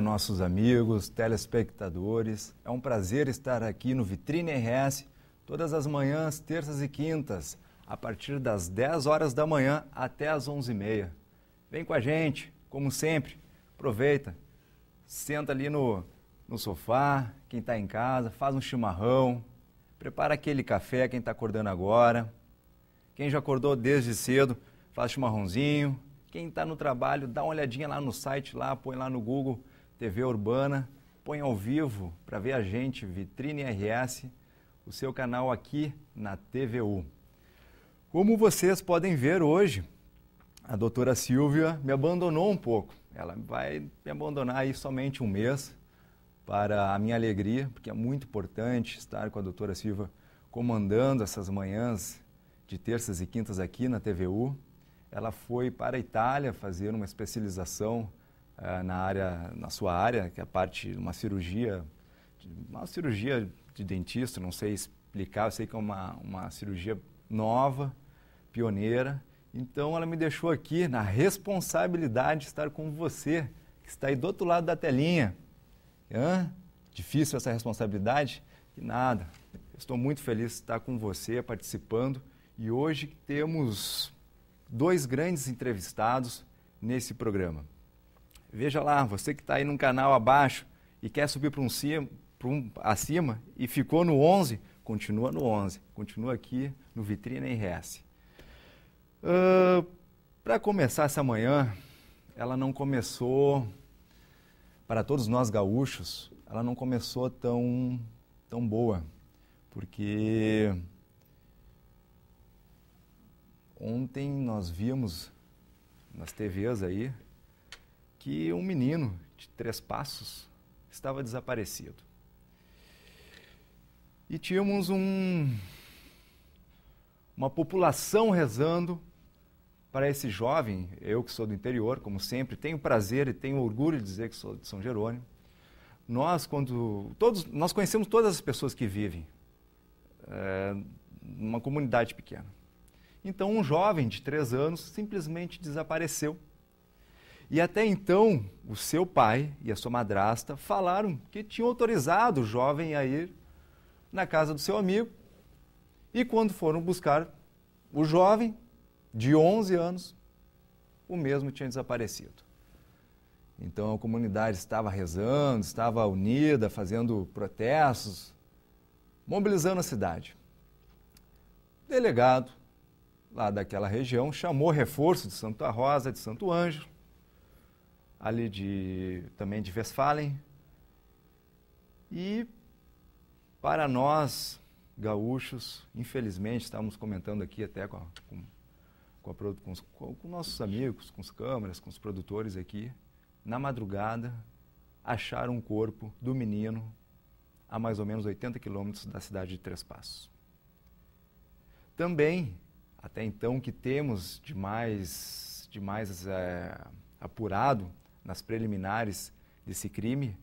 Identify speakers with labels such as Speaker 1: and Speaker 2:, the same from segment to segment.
Speaker 1: nossos amigos, telespectadores. É um prazer estar aqui no Vitrine RS todas as manhãs, terças e quintas, a partir das 10 horas da manhã até as 11h30. Vem com a gente, como sempre, aproveita, senta ali no sofá, quem está em casa, faz um chimarrão, prepara aquele café, quem está acordando agora. Quem já acordou desde cedo, faz chimarrãozinho. Quem está no trabalho, dá uma olhadinha lá no site, lá, põe lá no Google TV Urbana, põe ao vivo para ver a gente, Vitrine RS, o seu canal aqui na TVU. Como vocês podem ver hoje, a doutora Silvia me abandonou um pouco. Ela vai me abandonar aí somente um mês, para a minha alegria, porque é muito importante estar com a doutora Silvia comandando essas manhãs de terças e quintas aqui na TVU. Ela foi para a Itália fazer uma especialização na sua área, que é a parte de uma cirurgia de dentista, não sei explicar, eu sei que é uma cirurgia nova, pioneira. Então ela me deixou aqui na responsabilidade de estar com você, que está aí do outro lado da telinha. Difícil essa responsabilidade? Que nada. Estou muito feliz de estar com você, participando. E hoje temos 2 grandes entrevistados nesse programa. Veja lá, você que está aí no canal abaixo e quer subir para acima e ficou no 11, continua no 11, continua aqui no Vitrine RS. Para começar essa manhã, ela não começou, para todos nós gaúchos, ela não começou tão boa, porque ontem nós vimos nas TVs aí que um menino de 3 passos estava desaparecido. E tínhamos uma população rezando para esse jovem. Eu que sou do interior, como sempre, tenho prazer e tenho orgulho de dizer que sou de São Jerônimo. Nós conhecemos todas as pessoas que vivem numa comunidade pequena. Então, um jovem de 3 anos simplesmente desapareceu. E até então, o seu pai e a sua madrasta falaram que tinham autorizado o jovem a ir na casa do seu amigo. E quando foram buscar o jovem, de 11 anos, o mesmo tinha desaparecido. Então, a comunidade estava rezando, estava unida, fazendo protestos, mobilizando a cidade. O delegado lá daquela região chamou reforço de Santa Rosa, de Santo Ângelo, ali também de Westfalen. E para nós, gaúchos, infelizmente, estávamos comentando aqui até com nossos amigos, com as câmeras, com os produtores aqui, na madrugada, acharam um corpo do menino a mais ou menos 80 quilômetros da cidade de Três Passos. Também, até então, que temos de mais apurado nas preliminares desse crime,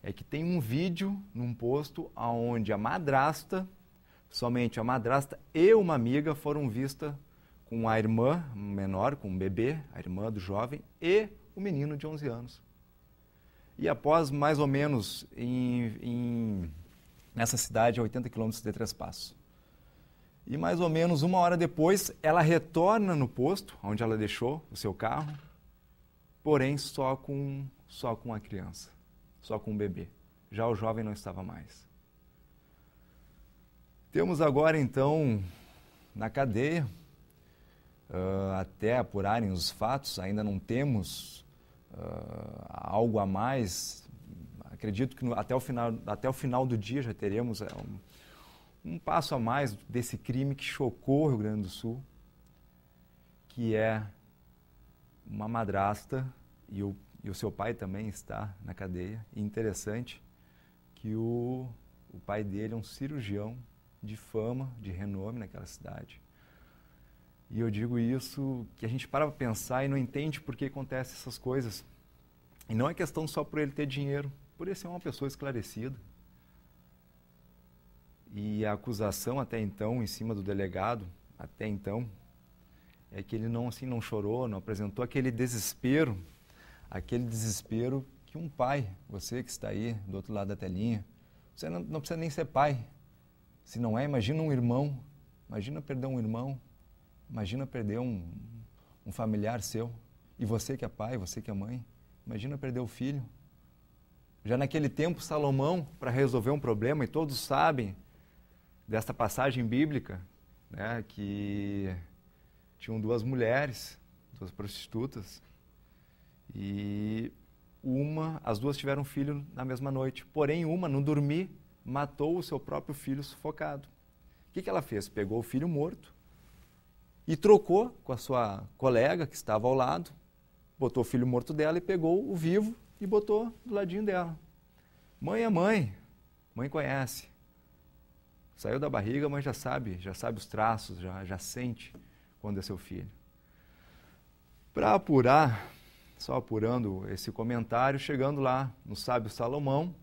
Speaker 1: é que tem um vídeo num posto onde somente a madrasta e uma amiga foram vistas com a irmã menor, com o bebê, a irmã do jovem, e o menino de 11 anos. E após mais ou menos nessa cidade a 80 quilômetros de Três Passos. E mais ou menos 1 hora depois, ela retorna no posto, onde ela deixou o seu carro, porém só com a criança, só com o bebê. Já o jovem não estava mais. Temos agora, então, na cadeia, até apurarem os fatos, ainda não temos algo a mais. Acredito que até o final do dia já teremos um passo a mais desse crime que chocou o Rio Grande do Sul, que é uma madrasta, e o seu pai também está na cadeia. E interessante que o pai dele é um cirurgião de fama, de renome naquela cidade. E eu digo isso, que a gente para pensar e não entende por que acontecem essas coisas. E não é questão só por ele ter dinheiro, por ele ser uma pessoa esclarecida. E a acusação até então, em cima do delegado, até então, é que ele não chorou, não apresentou aquele desespero que um pai, você que está aí do outro lado da telinha, você não precisa nem ser pai. Se não é, imagina um irmão, imagina perder um irmão, imagina perder um familiar seu. E você que é pai, você que é mãe, imagina perder o filho. Já naquele tempo, Salomão, para resolver um problema, e todos sabem desta passagem bíblica, né, que tinham duas mulheres, duas prostitutas, e as duas tiveram um filho na mesma noite. Porém, uma, no dormir, matou o seu próprio filho sufocado. O que ela fez? Pegou o filho morto e trocou com a sua colega que estava ao lado, botou o filho morto dela e pegou o vivo e botou do ladinho dela. Mãe é mãe, mãe conhece. Saiu da barriga, a mãe já sabe os traços, já sente quando é seu filho. Para apurar, só apurando esse comentário, chegando lá no sábio Salomão,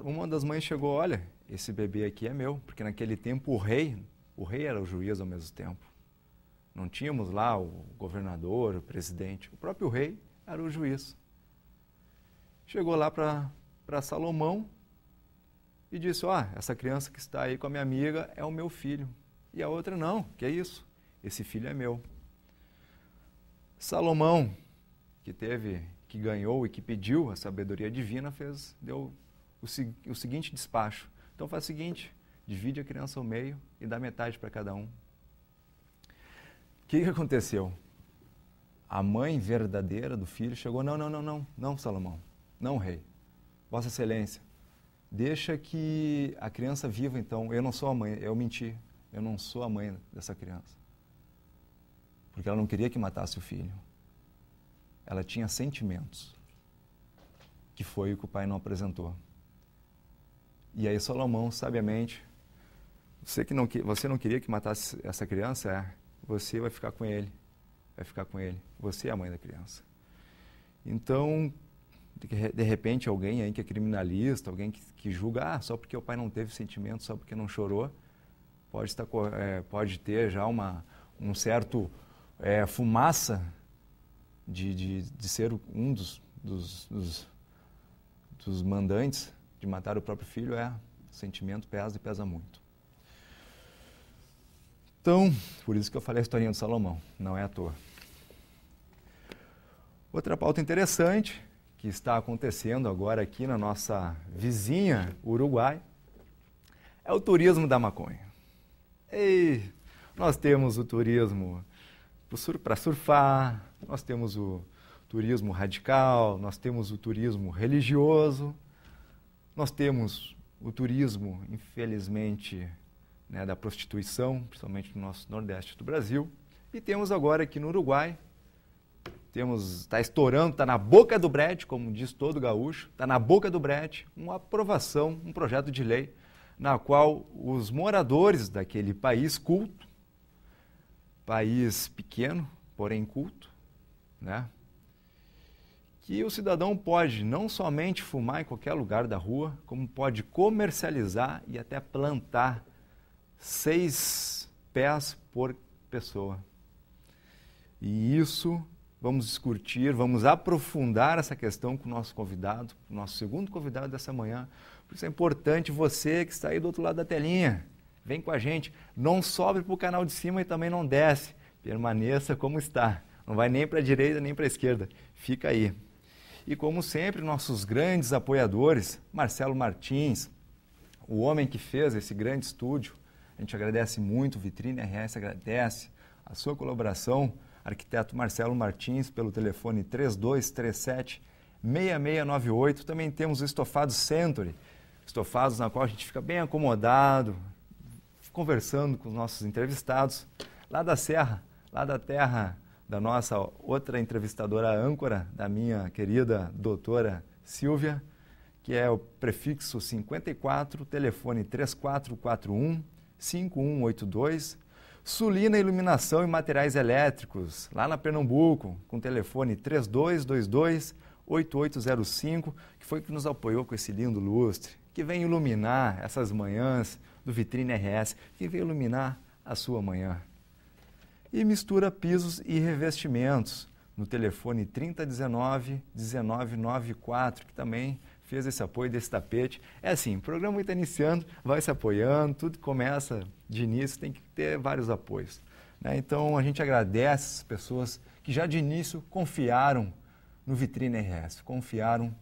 Speaker 1: uma das mães chegou, olha, esse bebê aqui é meu, porque naquele tempo o rei era o juiz ao mesmo tempo. Não tínhamos lá o governador, o presidente, o próprio rei era o juiz. Chegou lá para Salomão e disse, essa criança que está aí com a minha amiga é o meu filho. E a outra, não, que é isso? Esse filho é meu. Salomão, que ganhou e que pediu a sabedoria divina, deu o seguinte despacho. Então faz o seguinte, divide a criança ao meio e dá metade para cada um. O que aconteceu? A mãe verdadeira do filho chegou, não, Salomão, não, rei, Vossa Excelência, deixa que a criança viva então, eu não sou a mãe, eu menti, eu não sou a mãe dessa criança. Porque ela não queria que matasse o filho. Ela tinha sentimentos, que foi o que o pai não apresentou. E aí Salomão, sabiamente, você não queria que matasse essa criança? Você vai ficar com ele. Você é a mãe da criança. Então, de repente, alguém aí que é criminalista, alguém que julga, só porque o pai não teve sentimento, só porque não chorou, pode ter já um certo fumaça de ser um dos mandantes de matar o próprio filho. O sentimento pesa e pesa muito. Então, por isso que eu falei a historinha de Salomão, não é à toa. Outra pauta interessante que está acontecendo agora aqui na nossa vizinha Uruguai é o turismo da maconha. Nós temos o turismo para surfar, nós temos o turismo radical, nós temos o turismo religioso, nós temos o turismo, infelizmente, da prostituição, principalmente no nosso nordeste do Brasil, e temos agora aqui no Uruguai, está estourando, está na boca do brete, como diz todo gaúcho, está na boca do brete, uma aprovação, um projeto de lei, na qual os moradores daquele país culto, país pequeno, porém culto, que o cidadão pode não somente fumar em qualquer lugar da rua, como pode comercializar e até plantar 6 pés por pessoa. E isso vamos discutir, vamos aprofundar essa questão com o nosso convidado, o nosso segundo convidado dessa manhã. Por isso é importante você que está aí do outro lado da telinha, vem com a gente, não sobe para o canal de cima e também não desce, permaneça como está, não vai nem para a direita nem para a esquerda, fica aí. E como sempre, nossos grandes apoiadores, Marcelo Martins, o homem que fez esse grande estúdio, a gente agradece muito, o Vitrine RS agradece a sua colaboração, arquiteto Marcelo Martins, pelo telefone 3237-6698. Também temos o Estofado Century, estofados na qual a gente fica bem acomodado, conversando com os nossos entrevistados, lá da Serra, lá da terra da nossa outra entrevistadora âncora, da minha querida doutora Silvia, que é o prefixo 54, telefone 3441-5182, Sulina Iluminação e Materiais Elétricos, lá na Pernambuco, com telefone 3222-8805, que foi que nos apoiou com esse lindo lustre, que vem iluminar essas manhãs do Vitrine RS, que vem iluminar a sua manhã. E Mistura Pisos e Revestimentos, no telefone 3019-1994, que também fez esse apoio desse tapete. É assim, o programa está iniciando, vai se apoiando, tudo começa de início, tem que ter vários apoios, né? Então, a gente agradece as pessoas que já de início confiaram no Vitrine RS, confiaram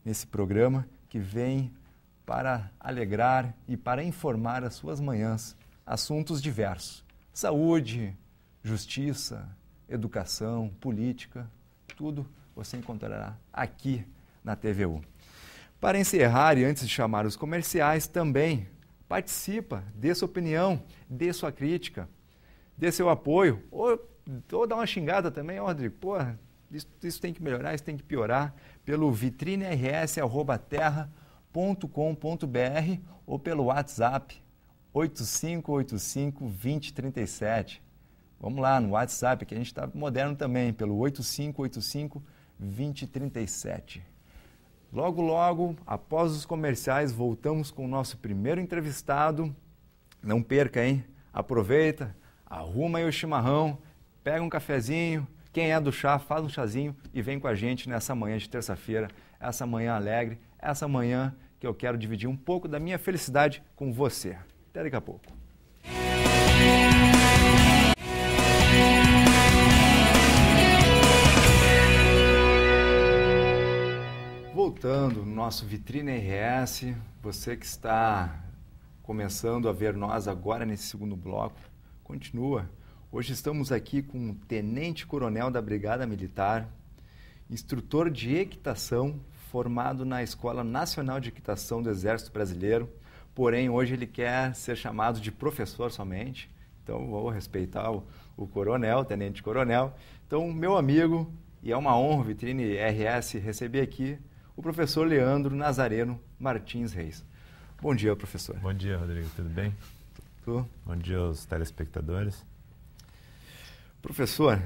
Speaker 1: nesse programa que vem para alegrar e para informar as suas manhãs assuntos diversos: saúde, justiça, educação, política, tudo você encontrará aqui na TVU. Para encerrar e antes de chamar os comerciais, também participa, dê sua opinião, dê sua crítica, dê seu apoio, ou dá uma xingada também, Rodrigo, porra, isso tem que melhorar, isso tem que piorar, pelo vitrineRS@terra.com.br ou pelo WhatsApp 8585-2037. Vamos lá no WhatsApp, que a gente está moderno também, pelo 8585-2037. Logo, logo, após os comerciais, voltamos com o nosso primeiro entrevistado. Não perca, hein? Aproveita, arruma aí o chimarrão, pega um cafezinho. Quem é do chá, faz um chazinho e vem com a gente nessa manhã de terça-feira, essa manhã alegre, essa manhã que eu quero dividir um pouco da minha felicidade com você. Até daqui a pouco. Voltando no nosso Vitrine RS, você que está começando a ver nós agora nesse segundo bloco, continua. Hoje estamos aqui com o tenente-coronel da Brigada Militar, instrutor de equitação, formado na Escola Nacional de Equitação do Exército Brasileiro, porém hoje ele quer ser chamado de professor somente, então vou respeitar o coronel, o tenente-coronel. Então, meu amigo, e é uma honra, Vitrine RS, receber aqui o professor Leandro Nazareno Martins Reis. Bom dia, professor.
Speaker 2: Bom dia, Rodrigo. Tudo bem?
Speaker 1: Tudo.
Speaker 2: Bom dia aos telespectadores.
Speaker 1: Professor,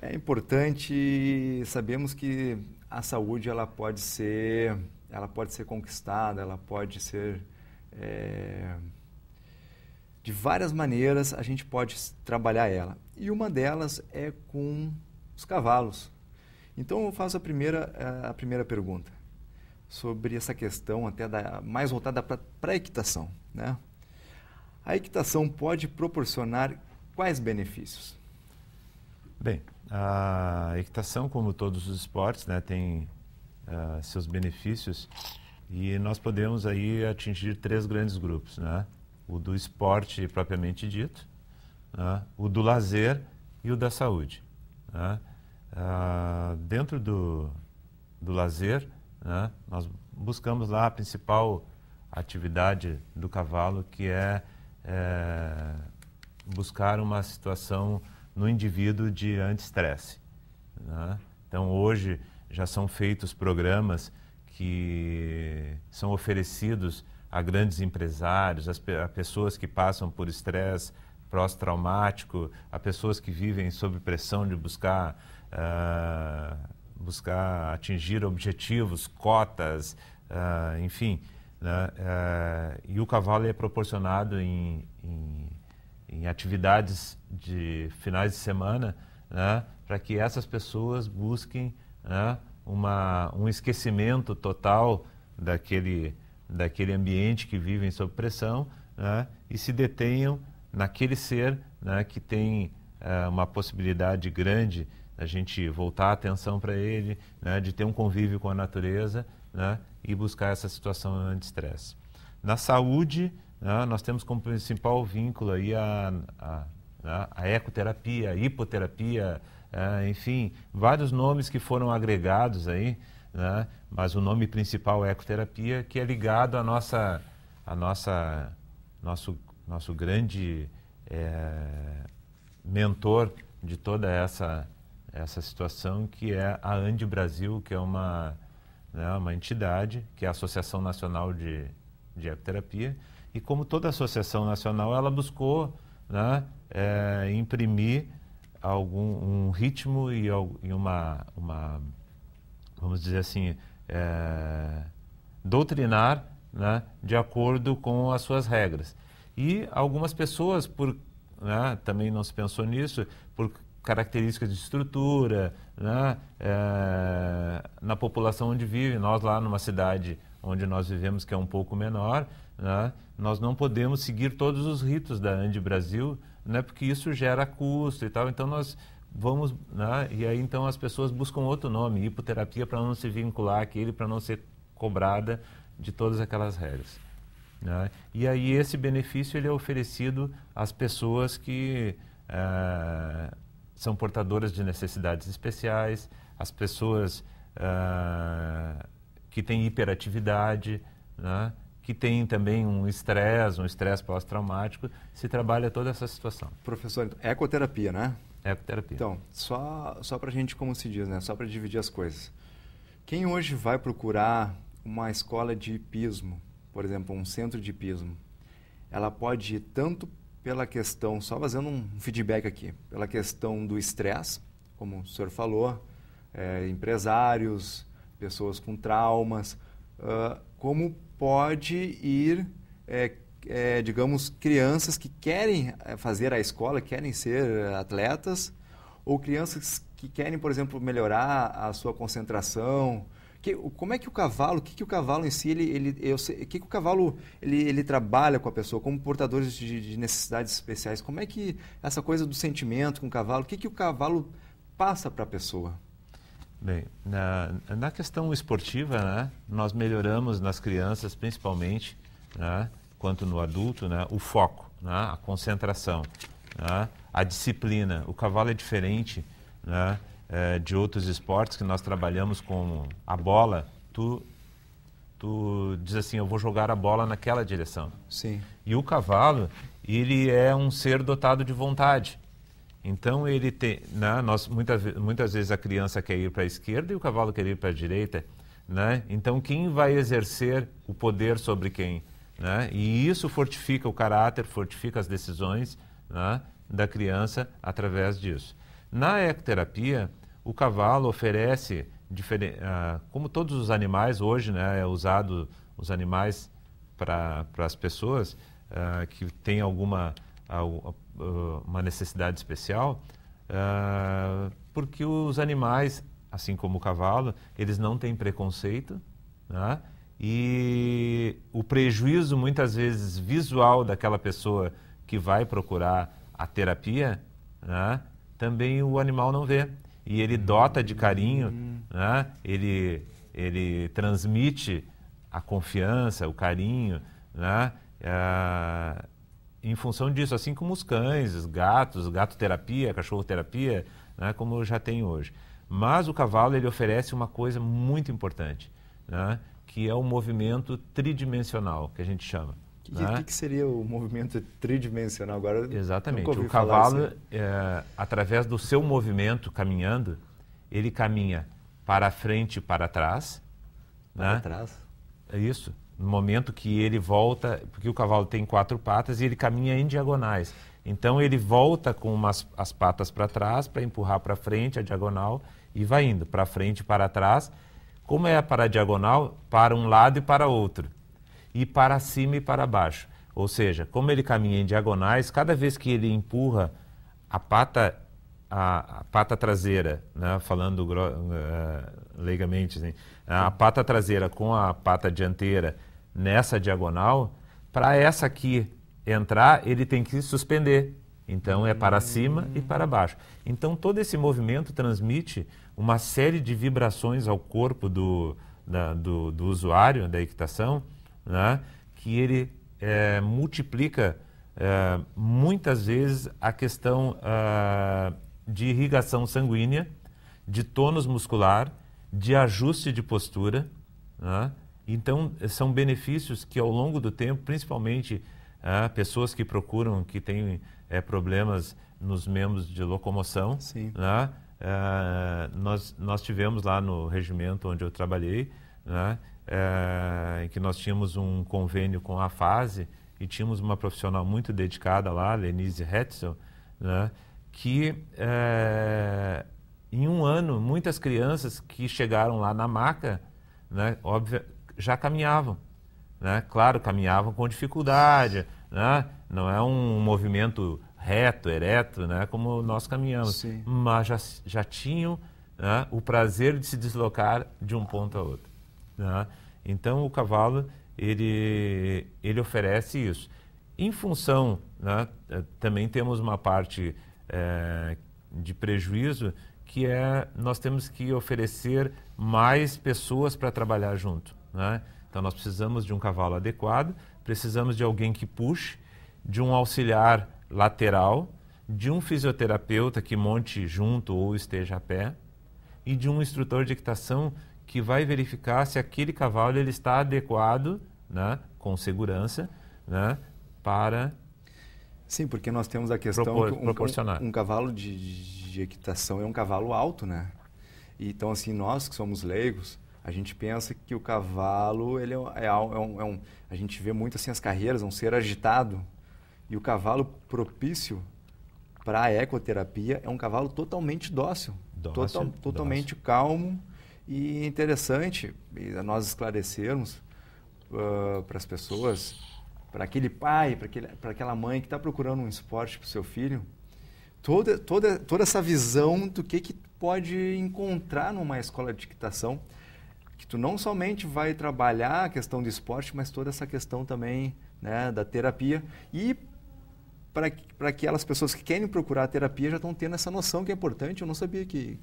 Speaker 1: é importante, sabemos que a saúde ela pode ser conquistada, ela pode ser de várias maneiras a gente pode trabalhar ela. E uma delas é com os cavalos. Então eu faço a primeira pergunta sobre essa questão até mais voltada para a equitação, né? A equitação pode proporcionar quais benefícios?
Speaker 2: Bem, a equitação, como todos os esportes, né, tem seus benefícios e nós podemos aí atingir 3 grandes grupos, né? O do esporte propriamente dito, né? O do lazer e o da saúde, né? Dentro do lazer, né, nós buscamos lá a principal atividade do cavalo, que é buscar uma situação no indivíduo de anti-estresse, né? Então, hoje já são feitos programas que são oferecidos a grandes empresários, a pessoas que passam por estresse pós-traumático, a pessoas que vivem sob pressão de buscar atingir objetivos, cotas, enfim, né? E o cavalo é proporcionado em atividades de finais de semana, né, para que essas pessoas busquem, né, um esquecimento total daquele ambiente que vivem sob pressão, né, e se detenham naquele ser, né, que tem uma possibilidade grande a gente voltar a atenção para ele, né, de ter um convívio com a natureza, né, e buscar essa situação anti-estresse. Na saúde, né, nós temos como principal vínculo aí a ecoterapia, a hipoterapia, enfim, vários nomes que foram agregados aí, né, mas o nome principal é ecoterapia, que é ligado à nosso grande mentor de toda essa situação, que é a ANDI Brasil, que é uma entidade, que é a Associação Nacional de Ecoterapia, e como toda associação nacional, ela buscou, né, imprimir um ritmo e uma vamos dizer assim, doutrinar, né, de acordo com as suas regras. E algumas pessoas, né, também não se pensou nisso, por características de estrutura, né? Na população onde vive. Nós lá numa cidade onde nós vivemos, que é um pouco menor, né? Nós não podemos seguir todos os ritos da Andi Brasil, né? Porque isso gera custo e tal. Então nós vamos, né? E aí então as pessoas buscam outro nome, hipoterapia, para não se vincular àquele, para não ser cobrada de todas aquelas regras, né? E aí esse benefício ele é oferecido às pessoas que são portadoras de necessidades especiais, às pessoas que têm hiperatividade, né? Que têm também um estresse pós-traumático. Se trabalha toda essa situação.
Speaker 1: Professor, então, ecoterapia, né?
Speaker 2: Ecoterapia.
Speaker 1: Então, só para a gente, como se diz, né? Só para dividir as coisas. Quem hoje vai procurar uma escola de hipismo, por exemplo, um centro de hipismo, ela pode ir tanto pela questão, só fazendo um feedback aqui, pela questão do estresse, como o senhor falou, empresários, pessoas com traumas, como pode ir, digamos, crianças que querem fazer a escola, querem ser atletas, ou crianças que querem, por exemplo, melhorar a sua concentração. Como é que o cavalo, o que o cavalo em si, o cavalo ele trabalha com a pessoa, como portadores de necessidades especiais? Como é que essa coisa do sentimento com o cavalo, o que o cavalo passa para a pessoa?
Speaker 2: Bem, na questão esportiva, né, nós melhoramos nas crianças, principalmente, né, quanto no adulto, né, o foco, né, a concentração, né, a disciplina. O cavalo é diferente, né, de outros esportes que nós trabalhamos com a bola. Tu diz assim, eu vou jogar a bola naquela direção.
Speaker 1: Sim.
Speaker 2: E o cavalo, ele é um ser dotado de vontade. Então ele tem, né, muitas vezes a criança quer ir para a esquerda e o cavalo quer ir para a direita, né? Então quem vai exercer o poder sobre quem, né? E isso fortifica o caráter, fortifica as decisões, né, da criança através disso. Na ecoterapia, o cavalo oferece, como todos os animais hoje, né, é usado os animais para as pessoas que têm alguma uma necessidade especial, porque os animais, assim como o cavalo, eles não têm preconceito, né? E o prejuízo, muitas vezes, visual daquela pessoa que vai procurar a terapia, né, também o animal não vê. E ele dota de carinho, né? Ele transmite a confiança, o carinho, né? Em função disso, assim como os cães, os gatos, gato-terapia, cachorro-terapia, né, como já tem hoje. Mas o cavalo ele oferece uma coisa muito importante, né, que é o movimento tridimensional, que a gente chama.
Speaker 1: O que seria o movimento tridimensional? Agora,
Speaker 2: exatamente. O cavalo, através do seu movimento caminhando, ele caminha para frente e para trás.
Speaker 1: Para trás?
Speaker 2: É isso. No momento que ele volta, porque o cavalo tem 4 patas e ele caminha em diagonais. Então ele volta com as patas para trás para empurrar para frente a diagonal e vai indo para frente e para trás. Como é para a diagonal, para um lado e para outro. E para cima e para baixo. Ou seja, como ele caminha em diagonais, cada vez que ele empurra a pata traseira, né, falando leigamente, assim, a pata traseira com a pata dianteira nessa diagonal, para essa aqui entrar, ele tem que suspender. Então é para cima e para baixo. Então todo esse movimento transmite uma série de vibrações ao corpo do usuário da equitação, né, que ele multiplica muitas vezes a questão de irrigação sanguínea, de tônus muscular, de ajuste de postura, né? Então são benefícios que ao longo do tempo, principalmente pessoas que procuram, que têm problemas nos membros de locomoção, né? Nós tivemos lá no regimento onde eu trabalhei, né, em que nós tínhamos um convênio com a FASE e tínhamos uma profissional muito dedicada lá, Lenise Hetzel, né, que em um ano muitas crianças que chegaram lá na maca, né, óbvio, já caminhavam, né? Claro, caminhavam com dificuldade, né? Não é um movimento reto, ereto, né, como nós caminhamos,
Speaker 1: Sim.
Speaker 2: mas já tinham, né, o prazer de se deslocar de um ponto a outro, né? Então o cavalo ele oferece isso. Em função, né, também temos uma parte de prejuízo, que nós temos que oferecer mais pessoas para trabalhar junto, né? Então nós precisamos de um cavalo adequado, precisamos de alguém que puxe, de um auxiliar lateral, de um fisioterapeuta que monte junto ou esteja a pé, e de um instrutor de equitação que vai verificar se aquele cavalo ele está adequado, né, com segurança, né, para...
Speaker 1: Sim, porque nós temos a questão que um cavalo de equitação é um cavalo alto, né? E, então, assim, nós que somos leigos, a gente pensa que o cavalo, ele a gente vê muito assim as carreiras, um ser agitado. E o cavalo propício para a ecoterapia é um cavalo totalmente dócil. Totalmente calmo. E interessante nós esclarecermos para as pessoas, para aquele pai, para aquela mãe que está procurando um esporte para o seu filho, toda essa visão do que pode encontrar numa escola de equitação, que tu não somente vai trabalhar a questão do esporte, mas toda essa questão também, né, da terapia. E para aquelas pessoas que querem procurar a terapia já estão tendo essa noção que é importante. Eu não sabia que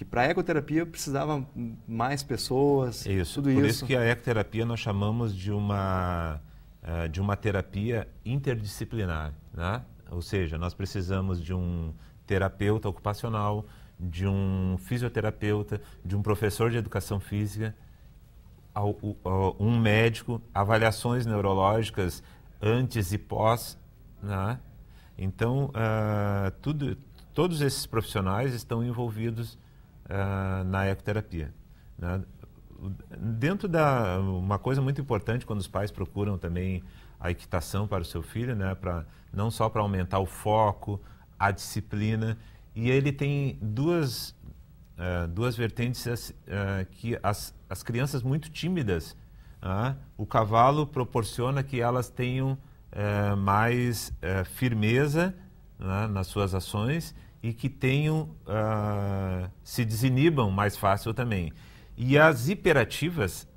Speaker 1: para a ecoterapia precisava mais pessoas, tudo isso.
Speaker 2: Por isso que a ecoterapia nós chamamos de uma terapia interdisciplinar, né? Ou seja, nós precisamos de um terapeuta ocupacional, de um fisioterapeuta, de um professor de educação física, um médico, avaliações neurológicas antes e pós, né? Então, todos esses profissionais estão envolvidos na ecoterapia, né? Uma coisa muito importante quando os pais procuram também a equitação para o seu filho, né, não só para aumentar o foco, a disciplina, e ele tem duas vertentes que as crianças muito tímidas, o cavalo proporciona que elas tenham mais firmeza, né, nas suas ações, e que se desinibam mais fácil também. E as hiperativas,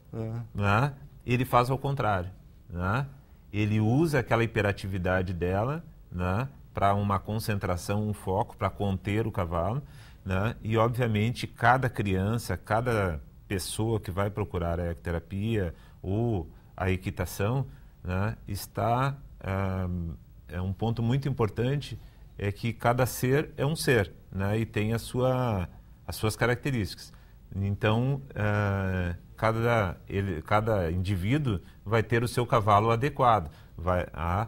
Speaker 2: né, ele faz ao contrário, né? Ele usa aquela hiperatividade dela, né, para uma concentração, um foco, para conter o cavalo, né? E, obviamente, cada criança, cada pessoa que vai procurar a ecoterapia ou a equitação, né, um ponto muito importante é que cada ser é um ser, né, e tem as suas características. Então, cada indivíduo vai ter o seu cavalo adequado.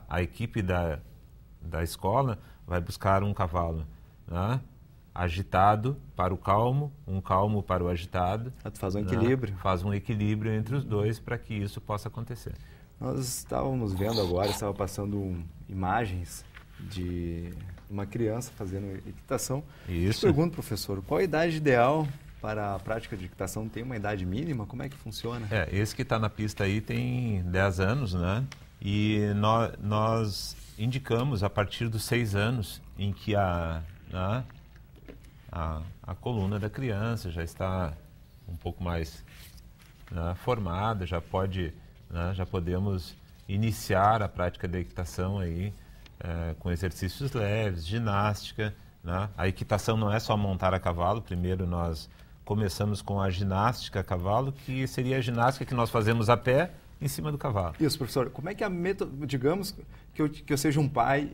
Speaker 2: A equipe da escola vai buscar um cavalo, né, agitado para o calmo, um calmo para o agitado.
Speaker 1: Faz um equilíbrio.
Speaker 2: Faz um equilíbrio entre os dois para que isso possa acontecer.
Speaker 1: Nós estávamos vendo agora, estava passando imagens de uma criança fazendo equitação.
Speaker 2: Isso.
Speaker 1: Te pergunto, professor, qual a idade ideal para a prática de equitação? Tem uma idade mínima? Como é que funciona?
Speaker 2: Esse que está na pista aí tem 10 anos, né? E nós indicamos a partir dos 6 anos em que a coluna da criança já está um pouco mais, né, formada, já podemos iniciar a prática da equitação aí, com exercícios leves, ginástica, né? A equitação não é só montar a cavalo. Primeiro nós começamos com a ginástica a cavalo, que seria a ginástica que nós fazemos a pé em cima do cavalo.
Speaker 1: Isso, professor. Como é que digamos que eu seja um pai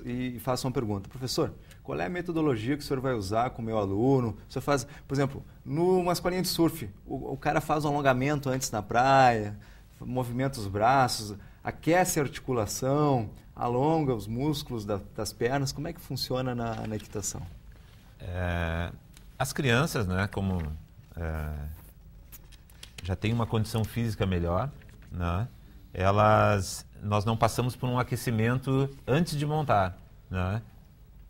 Speaker 1: e faça uma pergunta. Professor, qual é a metodologia que o senhor vai usar com o meu aluno? O senhor faz, por exemplo, numa escolinha de surf, o cara faz um alongamento antes na praia, movimenta os braços, aquece a articulação, alonga os músculos das pernas. Como é que funciona na equitação?
Speaker 2: As crianças, né, como já têm uma condição física melhor, né, nós não passamos por um aquecimento antes de montar, né?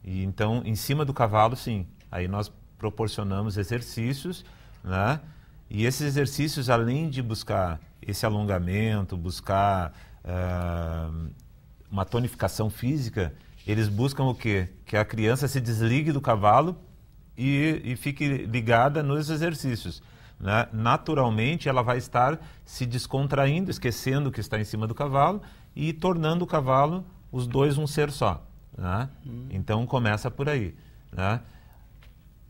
Speaker 2: E então, em cima do cavalo, sim. Aí nós proporcionamos exercícios, né? E esses exercícios, além de buscar esse alongamento, buscar uma tonificação física, eles buscam o quê? Que a criança se desligue do cavalo e fique ligada nos exercícios. Né? Naturalmente, ela vai estar se descontraindo, esquecendo que está em cima do cavalo e tornando o cavalo, os dois, um ser só. Né? Então, começa por aí. Né?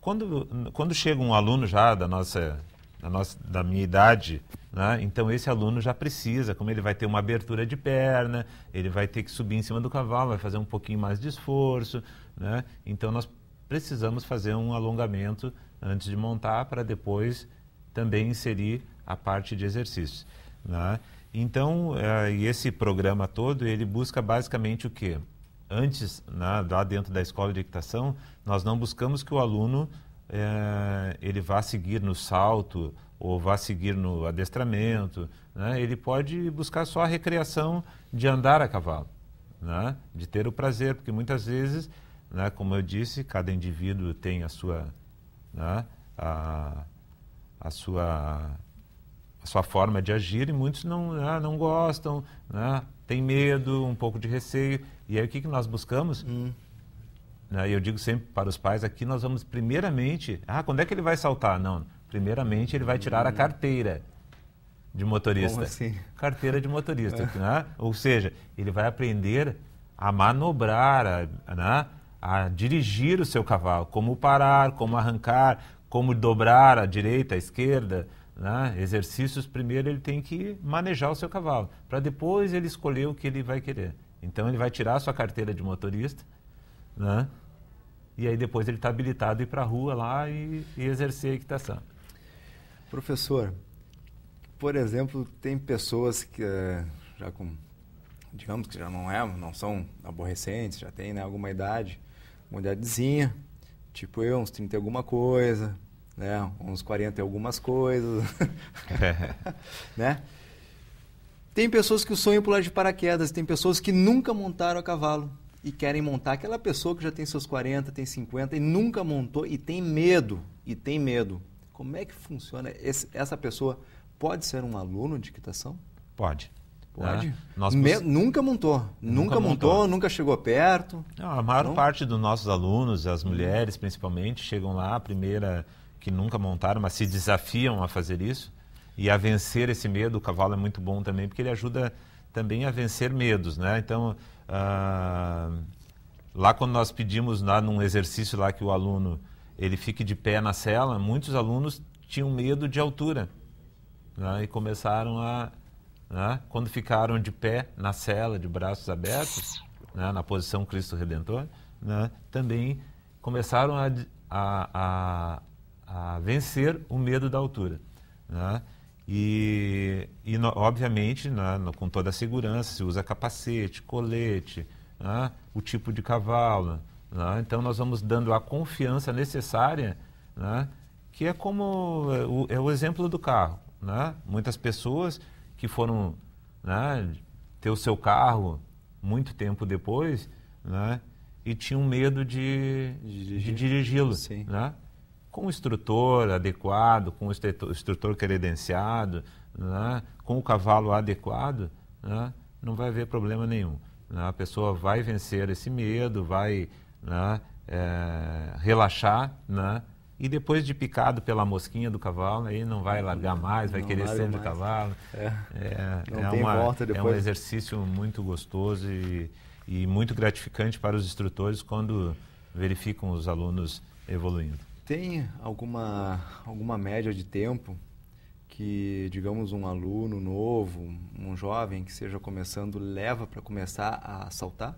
Speaker 2: Quando chega um aluno já da minha idade, né? Então esse aluno já precisa, como ele vai ter uma abertura de perna, ele vai ter que subir em cima do cavalo, vai fazer um pouquinho mais de esforço, né? Então nós precisamos fazer um alongamento antes de montar para depois também inserir a parte de exercícios. Né? Então, esse programa todo, ele busca basicamente o quê? Antes, né, lá dentro da escola de equitação, nós não buscamos que o aluno ele vá seguir no salto ou vá seguir no adestramento. Né? Ele pode buscar só a recreação de andar a cavalo, né? De ter o prazer, porque muitas vezes, né, como eu disse, cada indivíduo tem a sua, né, a sua forma de agir e muitos não gostam, né? Tem medo, um pouco de receio. E aí o que nós buscamos? Eu digo sempre para os pais, aqui nós vamos primeiramente... quando é que ele vai saltar? Não, primeiramente ele vai tirar a carteira de motorista.
Speaker 1: Como assim?
Speaker 2: Carteira de motorista. Né? Ou seja, ele vai aprender a manobrar, a dirigir o seu cavalo, como parar, como arrancar, como dobrar à direita, à esquerda. Né? Exercícios, primeiro ele tem que manejar o seu cavalo, para depois ele escolher o que ele vai querer. Então ele vai tirar a sua carteira de motorista, né? E aí depois ele está habilitado a ir para a rua lá e exercer a equitação.
Speaker 1: Professor, por exemplo, tem pessoas que digamos que já não são aborrecentes, já tem, né, alguma idade, uma idadezinha, tipo eu, uns 30 e alguma coisa, né, uns 40 e algumas coisas, né? Tem pessoas que sonham pular de paraquedas, tem pessoas que nunca montaram a cavalo e querem montar. Aquela pessoa que já tem seus 40, tem 50 e nunca montou e tem medo, Como é que funciona? Essa pessoa pode ser um aluno de equitação?
Speaker 2: Pode.
Speaker 1: Pode? Nunca montou. Nunca montou, nunca chegou perto?
Speaker 2: Não, a maior parte dos nossos alunos, as mulheres principalmente, chegam lá, a primeira que nunca montaram, mas se desafiam a fazer isso e a vencer esse medo. O cavalo é muito bom também, porque ele ajuda também a vencer medos, né? Então, lá quando nós pedimos lá num exercício lá que o aluno ele fique de pé na sela, muitos alunos tinham medo de altura, né? E começaram quando ficaram de pé na sela, de braços abertos, né? Na posição Cristo Redentor, né? Também começaram a vencer o medo da altura, né? Obviamente, com toda a segurança, se usa capacete, colete, né? O tipo de cavalo, né? Então nós vamos dando a confiança necessária, né? Que é como é o exemplo do carro, né? Muitas pessoas que foram, né, ter o seu carro muito tempo depois, né? E tinham medo de dirigi-lo, né? Com o instrutor adequado, com o instrutor credenciado, né? Com o cavalo adequado, né? Não vai haver problema nenhum, né? A pessoa vai vencer esse medo, vai, né, relaxar, né? E depois de picado pela mosquinha do cavalo, aí não vai largar mais, vai querer sempre o cavalo. É um exercício muito gostoso e muito gratificante para os instrutores quando verificam os alunos evoluindo.
Speaker 1: Tem alguma média de tempo que, digamos, um aluno novo, um jovem que esteja começando, leva para começar a saltar?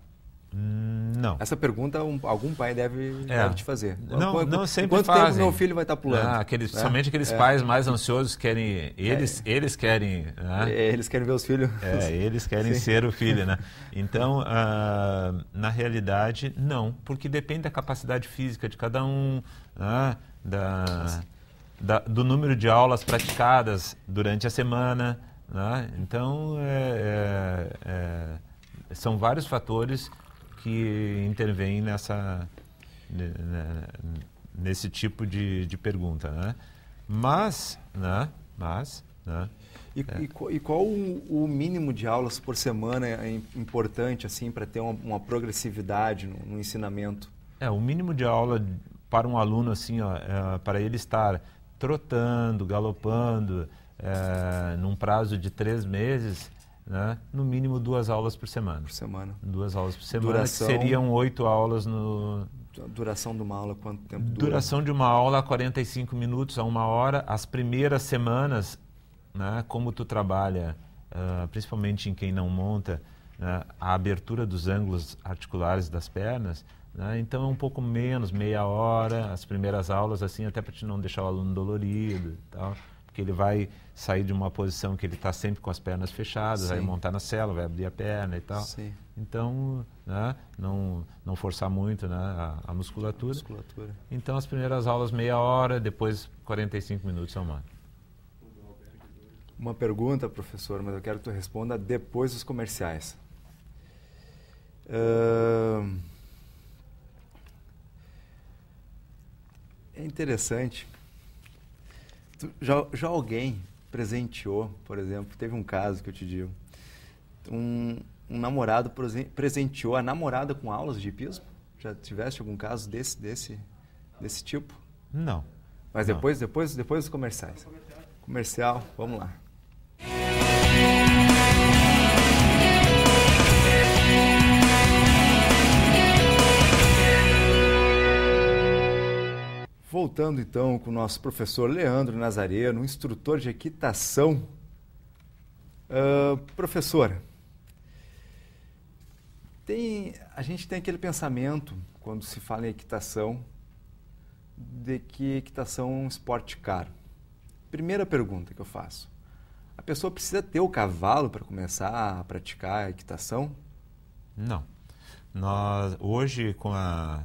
Speaker 2: Não.
Speaker 1: Essa pergunta algum pai deve te fazer.
Speaker 2: Não sempre
Speaker 1: quanto
Speaker 2: fazem.
Speaker 1: tempo meu filho vai estar pulando?
Speaker 2: Somente aqueles pais mais ansiosos querem... Eles querem... Né?
Speaker 1: Eles querem ver os filhos.
Speaker 2: Eles querem ser o filho, né? Então, na realidade, não. Porque depende da capacidade física de cada um, né? Do número de aulas praticadas durante a semana, né? Então, são vários fatores que intervêm nesse tipo de pergunta, né? Mas né?
Speaker 1: E qual o mínimo de aulas por semana é importante assim para ter uma progressividade no ensinamento?
Speaker 2: O mínimo de aula para um aluno assim, para ele estar trotando, galopando, num prazo de 3 meses, né? No mínimo 2 aulas por semana. 2 aulas por semana,
Speaker 1: Duração,
Speaker 2: que seriam 8 aulas no...
Speaker 1: A duração de uma aula, quanto tempo dura?
Speaker 2: Duração de uma aula, 45 minutos a 1 hora. As primeiras semanas, né, como tu trabalha, principalmente em quem não monta, né, a abertura dos ângulos articulares das pernas, né, então é um pouco menos, meia hora, as primeiras aulas, assim, até para te não deixar o aluno dolorido e tal, porque ele vai sair de uma posição que ele está sempre com as pernas fechadas,
Speaker 1: Sim.
Speaker 2: vai montar na célula, vai abrir a perna e tal.
Speaker 1: Sim.
Speaker 2: Então, né, não forçar muito, né, a musculatura. Então, as primeiras aulas meia hora, depois 45 minutos a 1 hora.
Speaker 1: Uma pergunta, professor, mas eu quero que tu responda depois dos comerciais. É interessante. Já alguém presenteou, por exemplo, teve um caso que eu te digo, um namorado presenteou a namorada com aulas de hipismo? Já tiveste algum caso desse tipo?
Speaker 2: Não.
Speaker 1: Mas depois dos comerciais. Comercial, vamos lá. Voltando então com o nosso professor Leandro Nazareno, instrutor de equitação. Professor, a gente tem aquele pensamento, quando se fala em equitação, de que equitação é um esporte caro. Primeira pergunta que eu faço: a pessoa precisa ter o cavalo para começar a praticar a equitação?
Speaker 2: Não. Hoje, com a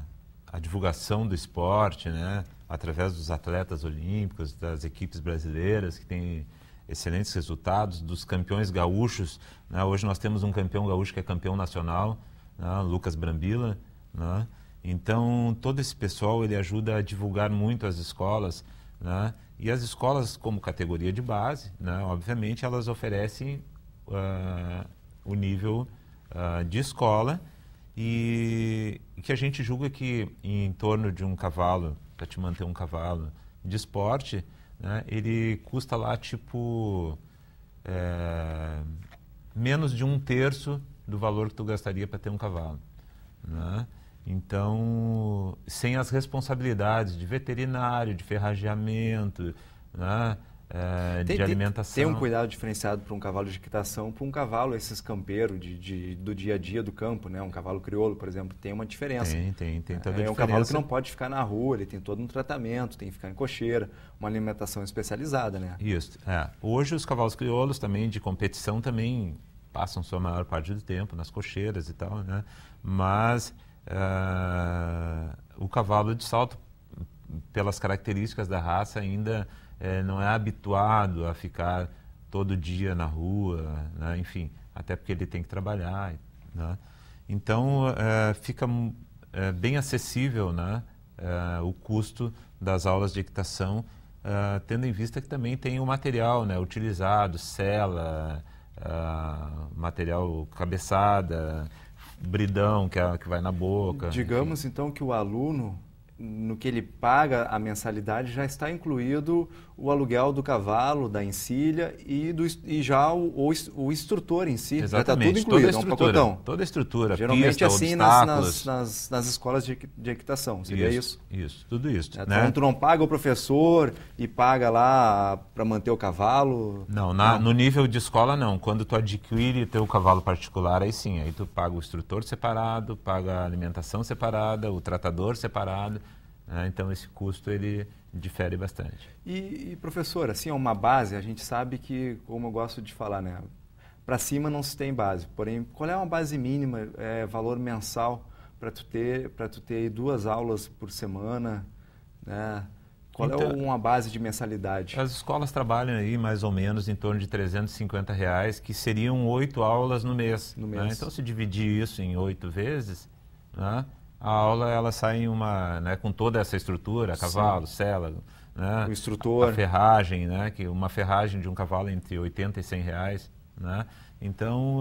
Speaker 2: divulgação do esporte, né, através dos atletas olímpicos, das equipes brasileiras que têm excelentes resultados, dos campeões gaúchos, né, hoje nós temos um campeão gaúcho que é campeão nacional, né, Lucas Brambila, né, então todo esse pessoal ele ajuda a divulgar muito as escolas, né, e as escolas como categoria de base, né, obviamente elas oferecem o nível de escola, e que a gente julga que em torno de um cavalo, para te manter um cavalo de esporte, né, ele custa lá tipo menos de 1/3 do valor que tu gastaria para ter um cavalo, né? Então, sem as responsabilidades de veterinário, de ferrageamento, né, de alimentação.
Speaker 1: Tem um cuidado diferenciado para um cavalo de equitação, para um cavalo, esses campeiros do dia a dia do campo, né? Um cavalo crioulo, por exemplo, tem uma diferença.
Speaker 2: Tem toda a diferença.
Speaker 1: É um cavalo que não pode ficar na rua, ele tem todo um tratamento, tem que ficar em cocheira, uma alimentação especializada, né?
Speaker 2: Isso. Hoje os cavalos crioulos também, de competição, também passam sua maior parte do tempo nas cocheiras e tal, né? Mas o cavalo de salto, pelas características da raça, ainda não é habituado a ficar todo dia na rua, né? Enfim, até porque ele tem que trabalhar, né? Então, fica bem acessível, né, o custo das aulas de equitação, tendo em vista que também tem o material, né, utilizado, sela, material cabeçada, bridão que vai na boca.
Speaker 1: Digamos,
Speaker 2: enfim.
Speaker 1: Então, que o aluno, no que ele paga a mensalidade, já está incluído o aluguel do cavalo, da encilha e já o instrutor em si.
Speaker 2: Exatamente.
Speaker 1: Já está tudo incluído,
Speaker 2: toda a estrutura,
Speaker 1: é um pacotão.
Speaker 2: toda a estrutura,
Speaker 1: geralmente
Speaker 2: pista,
Speaker 1: assim
Speaker 2: obstáculos.
Speaker 1: nas escolas de equitação, seria isso?
Speaker 2: Isso, tudo isso.
Speaker 1: Então,
Speaker 2: né?
Speaker 1: tu não paga o professor e paga lá para manter o cavalo?
Speaker 2: Não, no nível de escola não. Quando tu adquire teu cavalo particular, aí sim, aí tu paga o instrutor separado, paga a alimentação separada, o tratador separado, né? Então esse custo ele difere bastante.
Speaker 1: E professor, assim, é uma base, a gente sabe que, como eu gosto de falar, né, para cima não se tem base, porém, qual é uma base mínima, valor mensal para tu ter 2 aulas por semana, né? Qual
Speaker 2: então,
Speaker 1: é uma base de mensalidade?
Speaker 2: As escolas trabalham aí mais ou menos em torno de R$350, que seriam 8 aulas no mês. Né? Então, se dividir isso em 8 vezes, né, a aula ela sai em uma, né, com toda essa estrutura, cavalo, sela, né?
Speaker 1: O instrutor.
Speaker 2: A ferragem, né? Que uma ferragem de um cavalo entre 80 e 100 reais, né? Então,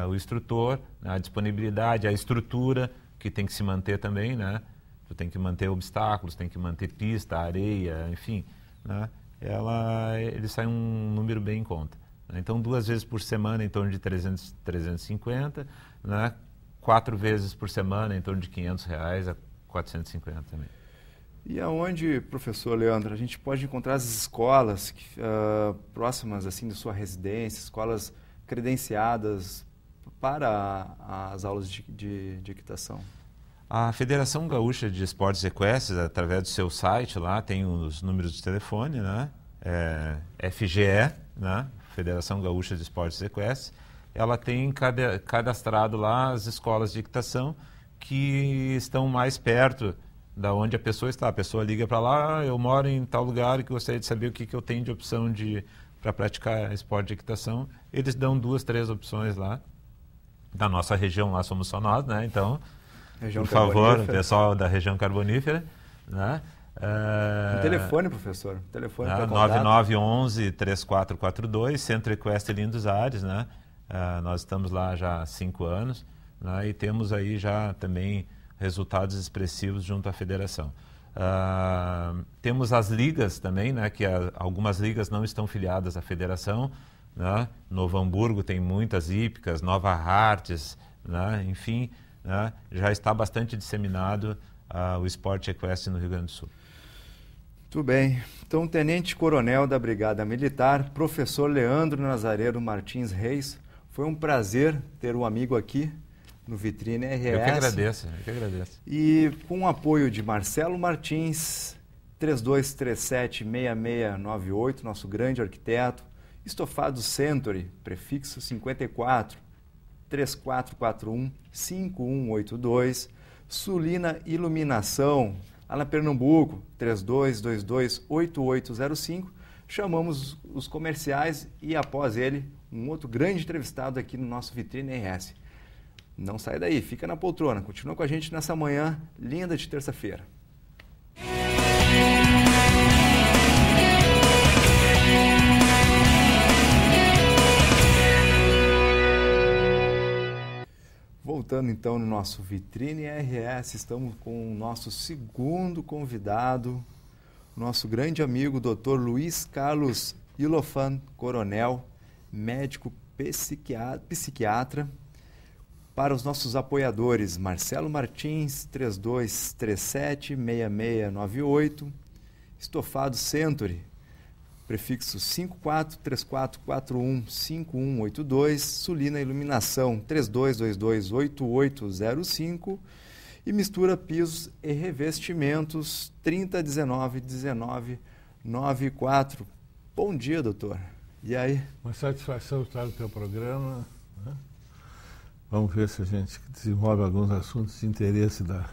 Speaker 2: o instrutor, a disponibilidade, a estrutura que tem que se manter também, né? Tu tem que manter obstáculos, tem que manter pista, areia, enfim, né? Ele sai um número bem em conta. Né? Então, 2 vezes por semana, em torno de 300, 350, né? 4 vezes por semana, em torno de 500 reais a 450 também.
Speaker 1: E aonde, professor Leandro, a gente pode encontrar as escolas próximas assim da sua residência, escolas credenciadas para as aulas de equitação?
Speaker 2: A Federação Gaúcha de Esportes Equestres, através do seu site lá, tem os números de telefone, né? FGE, né? Federação Gaúcha de Esportes Equestres. Ela tem cadastrado lá as escolas de equitação que estão mais perto da onde a pessoa está. A pessoa liga para lá, eu moro em tal lugar e gostaria de saber o que eu tenho de opção para praticar esporte de equitação. Eles dão 2, 3 opções lá. Da nossa região lá somos só nós, né? Então, por favor, o pessoal da região carbonífera, né?
Speaker 1: Um telefone, professor. Telefone para
Speaker 2: 9911-3442, Centro Equestre Lindos Ares, né? Nós estamos lá já há 5 anos, né? E temos aí já também resultados expressivos junto à federação. Temos as ligas também, né? Que algumas ligas não estão filiadas à federação, né? Novo Hamburgo tem muitas hípicas, Nova Hartz, né? Enfim, né? Já está bastante disseminado o esporte equestre no Rio Grande do Sul.
Speaker 1: Muito bem. Então, Tenente Coronel da Brigada Militar, professor Leandro Nazareiro Martins Reis, foi um prazer ter um amigo aqui no Vitrine RS.
Speaker 2: Eu que agradeço.
Speaker 1: E com o apoio de Marcelo Martins, 3237-6698, nosso grande arquiteto, Estofados Century, prefixo 54, 3441-5182, Sulina Iluminação, lá na Pernambuco, 3222-8805. Chamamos os comerciais e, após ele, um outro grande entrevistado aqui no nosso Vitrine RS. Não sai daí, fica na poltrona. Continua com a gente nessa manhã linda de terça-feira. Voltando então no nosso Vitrine RS, estamos com o nosso segundo convidado, nosso grande amigo, Dr. Luiz Carlos Ilofan Coronel, médico psiquiatra. Para os nossos apoiadores, Marcelo Martins, 3237-6698, Estofado Century, prefixo 543441-5182, Sulina Iluminação 3222-8805 e Mistura Pisos e Revestimentos 3019-1994. Bom dia, doutor. E aí?
Speaker 3: Uma satisfação estar no teu programa, né? Vamos ver se a gente desenvolve alguns assuntos de interesse da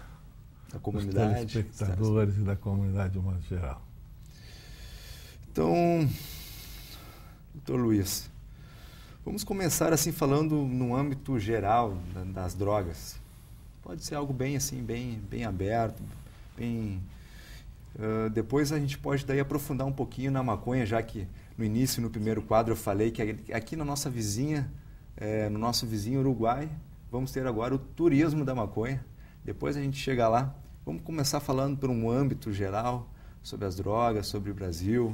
Speaker 1: comunidade,
Speaker 3: dos telespectadores e da comunidade de modo geral.
Speaker 1: Então, doutor Luiz, vamos começar assim falando no âmbito geral das drogas. Pode ser algo bem assim, bem aberto, bem. Depois a gente pode daí aprofundar um pouquinho na maconha, já que no início, no primeiro quadro, eu falei que aqui na nossa vizinha, no nosso vizinho Uruguai, vamos ter agora o turismo da maconha. Depois a gente chega lá. Vamos começar falando por um âmbito geral sobre as drogas, sobre o Brasil.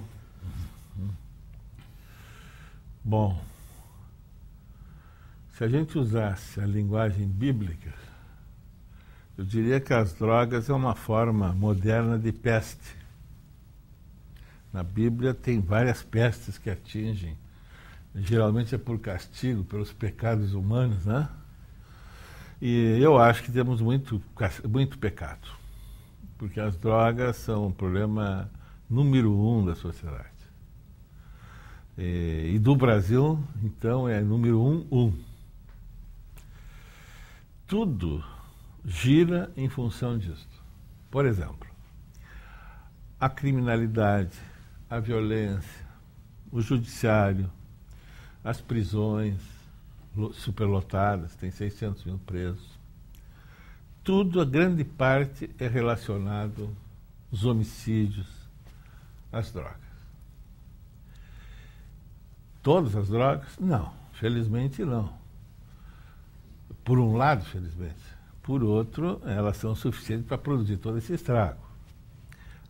Speaker 3: Bom, se a gente usasse a linguagem bíblica, eu diria que as drogas é uma forma moderna de peste. Na Bíblia tem várias pestes que atingem, geralmente é por castigo, pelos pecados humanos, né? E eu acho que temos muito pecado, porque as drogas são o problema número 1 da sociedade. E do Brasil, então, é número 1. Tudo gira em função disso. Por exemplo, a criminalidade, a violência, o judiciário, as prisões superlotadas, tem 600 mil presos. Tudo, a grande parte, é relacionado aos homicídios, as drogas. Todas as drogas? Não, felizmente não. Por um lado, felizmente. Por outro, elas são suficientes para produzir todo esse estrago.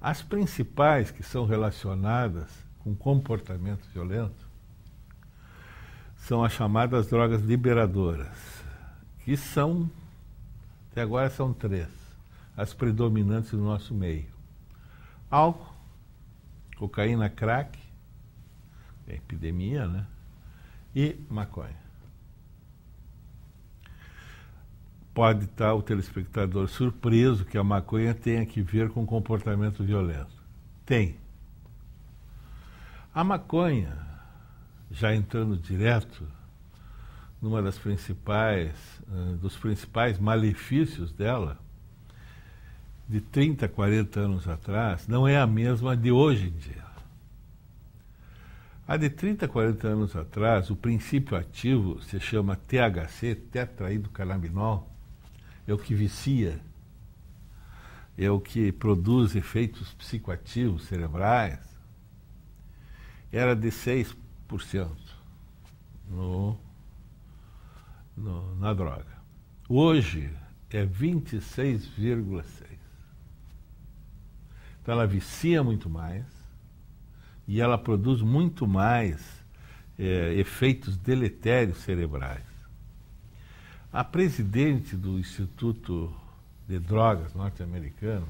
Speaker 3: As principais que são relacionadas com comportamento violento são as chamadas drogas liberadoras, que são, até agora são 3, as predominantes no nosso meio. Álcool, cocaína, crack, é epidemia, né? E maconha. Pode estar o telespectador surpreso que a maconha tenha que ver com comportamento violento. Tem. A maconha, já entrando direto numa das dos principais malefícios dela, de 30, 40 anos atrás, não é a mesma de hoje em dia. A de 30, 40 anos atrás, o princípio ativo se chama THC, tetraidrocannabinol, é o que vicia, é o que produz efeitos psicoativos cerebrais, era de 6% na droga. Hoje é 26,6%. Então ela vicia muito mais e ela produz muito mais efeitos deletérios cerebrais. A presidente do Instituto de Drogas norte-americano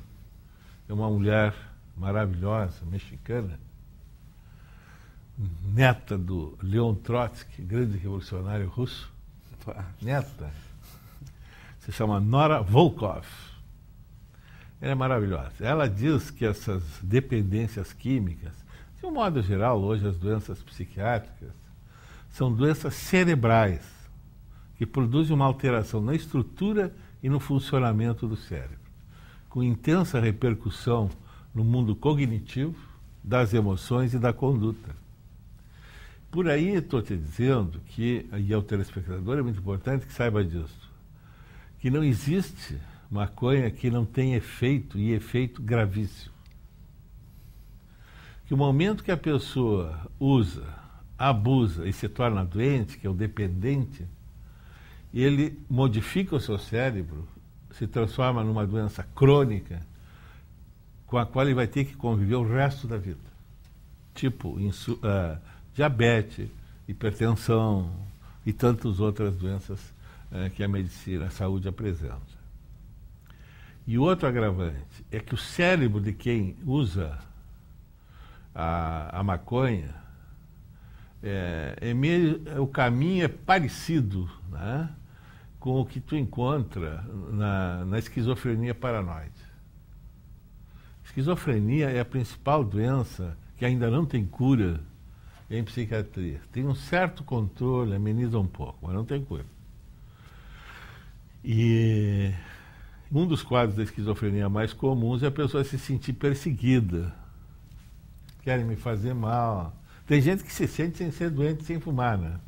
Speaker 3: é uma mulher maravilhosa, mexicana, neta do Leon Trotsky, grande revolucionário russo. Neta. Se chama Nora Volkov. Ela é maravilhosa. Ela diz que essas dependências químicas, de um modo geral, hoje as doenças psiquiátricas, são doenças cerebrais, que produzem uma alteração na estrutura e no funcionamento do cérebro, com intensa repercussão no mundo cognitivo, das emoções e da conduta. Por aí estou te dizendo que, e ao telespectador é muito importante que saiba disso, que não existe maconha que não tem efeito, e efeito gravíssimo. Que o momento que a pessoa usa, abusa e se torna doente, que é o dependente, ele modifica o seu cérebro, se transforma numa doença crônica com a qual ele vai ter que conviver o resto da vida. Tipo diabetes, hipertensão e tantas outras doenças que a medicina, a saúde apresenta. E outro agravante é que o cérebro de quem usa a maconha, o caminho é parecido, né, com o que tu encontra na esquizofrenia paranoide. Esquizofrenia é a principal doença que ainda não tem cura em psiquiatria. Tem um certo controle, ameniza um pouco, mas não tem cura. E um dos quadros da esquizofrenia mais comuns é a pessoa se sentir perseguida. Querem me fazer mal. Tem gente que se sente sem ser doente, sem fumar, né?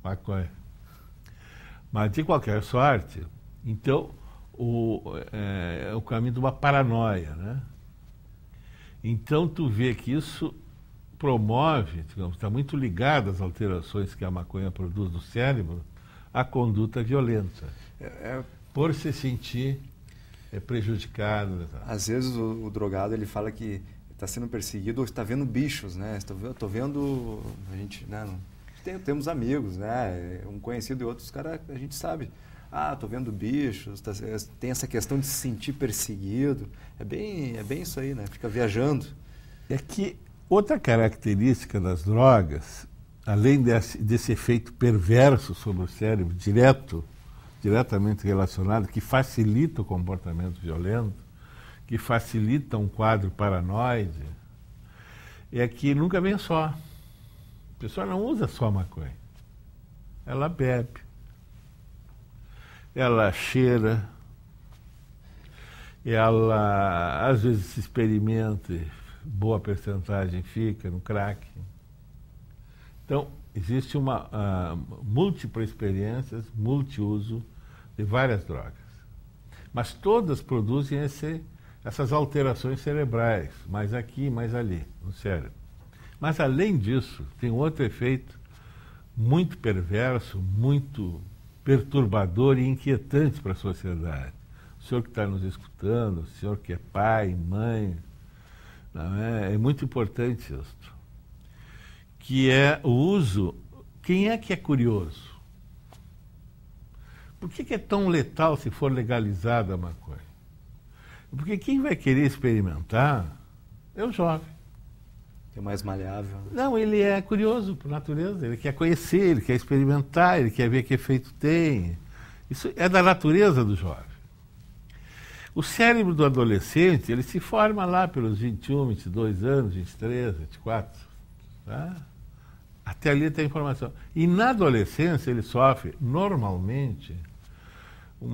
Speaker 3: Maconha. Mas, de qualquer sorte, então, é o caminho de uma paranoia, né? Então, tu vê que isso promove, digamos, está muito ligado às alterações que a maconha produz no cérebro, a conduta violenta. Por se sentir prejudicado.
Speaker 1: Às vezes o drogado ele fala que está sendo perseguido ou está vendo bichos, né? Estou vendo, a gente, né? Temos amigos, né? Um conhecido e outros caras, a gente sabe. Estou vendo bichos, tem essa questão de se sentir perseguido. É bem isso aí, né? Fica viajando.
Speaker 3: É que outra característica das drogas, além desse efeito perverso sobre o cérebro, diretamente relacionado, que facilita o comportamento violento, que facilita um quadro paranoide, é que nunca vem só. A pessoa não usa só maconha. Ela bebe, ela cheira, ela às vezes se experimenta, boa percentagem fica no crack. Então, existe uma múltipla experiências, multiuso de várias drogas. Mas todas produzem essas alterações cerebrais, mais aqui, mais ali, no cérebro. Mas, além disso, tem outro efeito muito perverso, muito perturbador e inquietante para a sociedade. O senhor que está nos escutando, o senhor que é pai, mãe, não é? É muito importante isso. Que é o uso... Quem é que é curioso? Por que é tão letal se for legalizada a maconha? Porque quem vai querer experimentar é o jovem.
Speaker 1: Que é mais maleável.
Speaker 3: Não, ele é curioso por natureza, ele quer conhecer, ele quer experimentar, ele quer ver que efeito tem. Isso é da natureza do jovem. O cérebro do adolescente, ele se forma lá pelos 21, 22 anos, 23, 24. Tá? Até ali tem informação. E na adolescência ele sofre, normalmente, o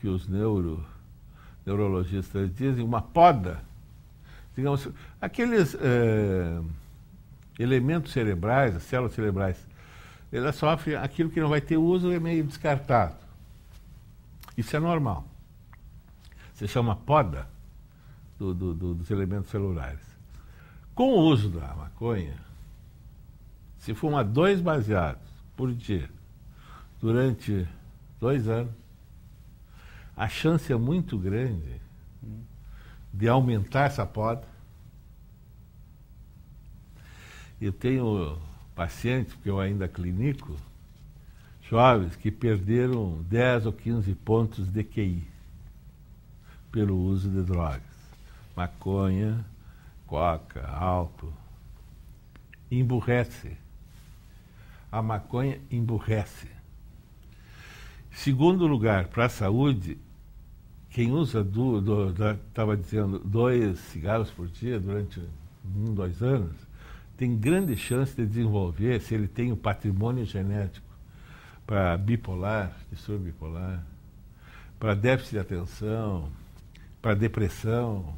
Speaker 3: que os neurologistas dizem, uma poda. Digamos, aqueles elementos cerebrais, as células cerebrais, elas sofrem aquilo que não vai ter uso, é meio descartado. Isso é normal. Se chama poda dos elementos celulares. Com o uso da maconha, se fuma 2 baseados por dia durante 2 anos, a chance é muito grande de aumentar essa poda. Eu tenho pacientes, porque eu ainda clinico, jovens que perderam 10 ou 15 pontos de QI pelo uso de drogas. Maconha, coca, álcool. Emburrece. A maconha emburrece. Segundo lugar, para a saúde, quem usa, estava dizendo, 2 cigarros por dia durante 1, 2 anos, tem grande chance de desenvolver, se ele tem o patrimônio genético, para bipolar, distúrbio bipolar, para déficit de atenção, para depressão,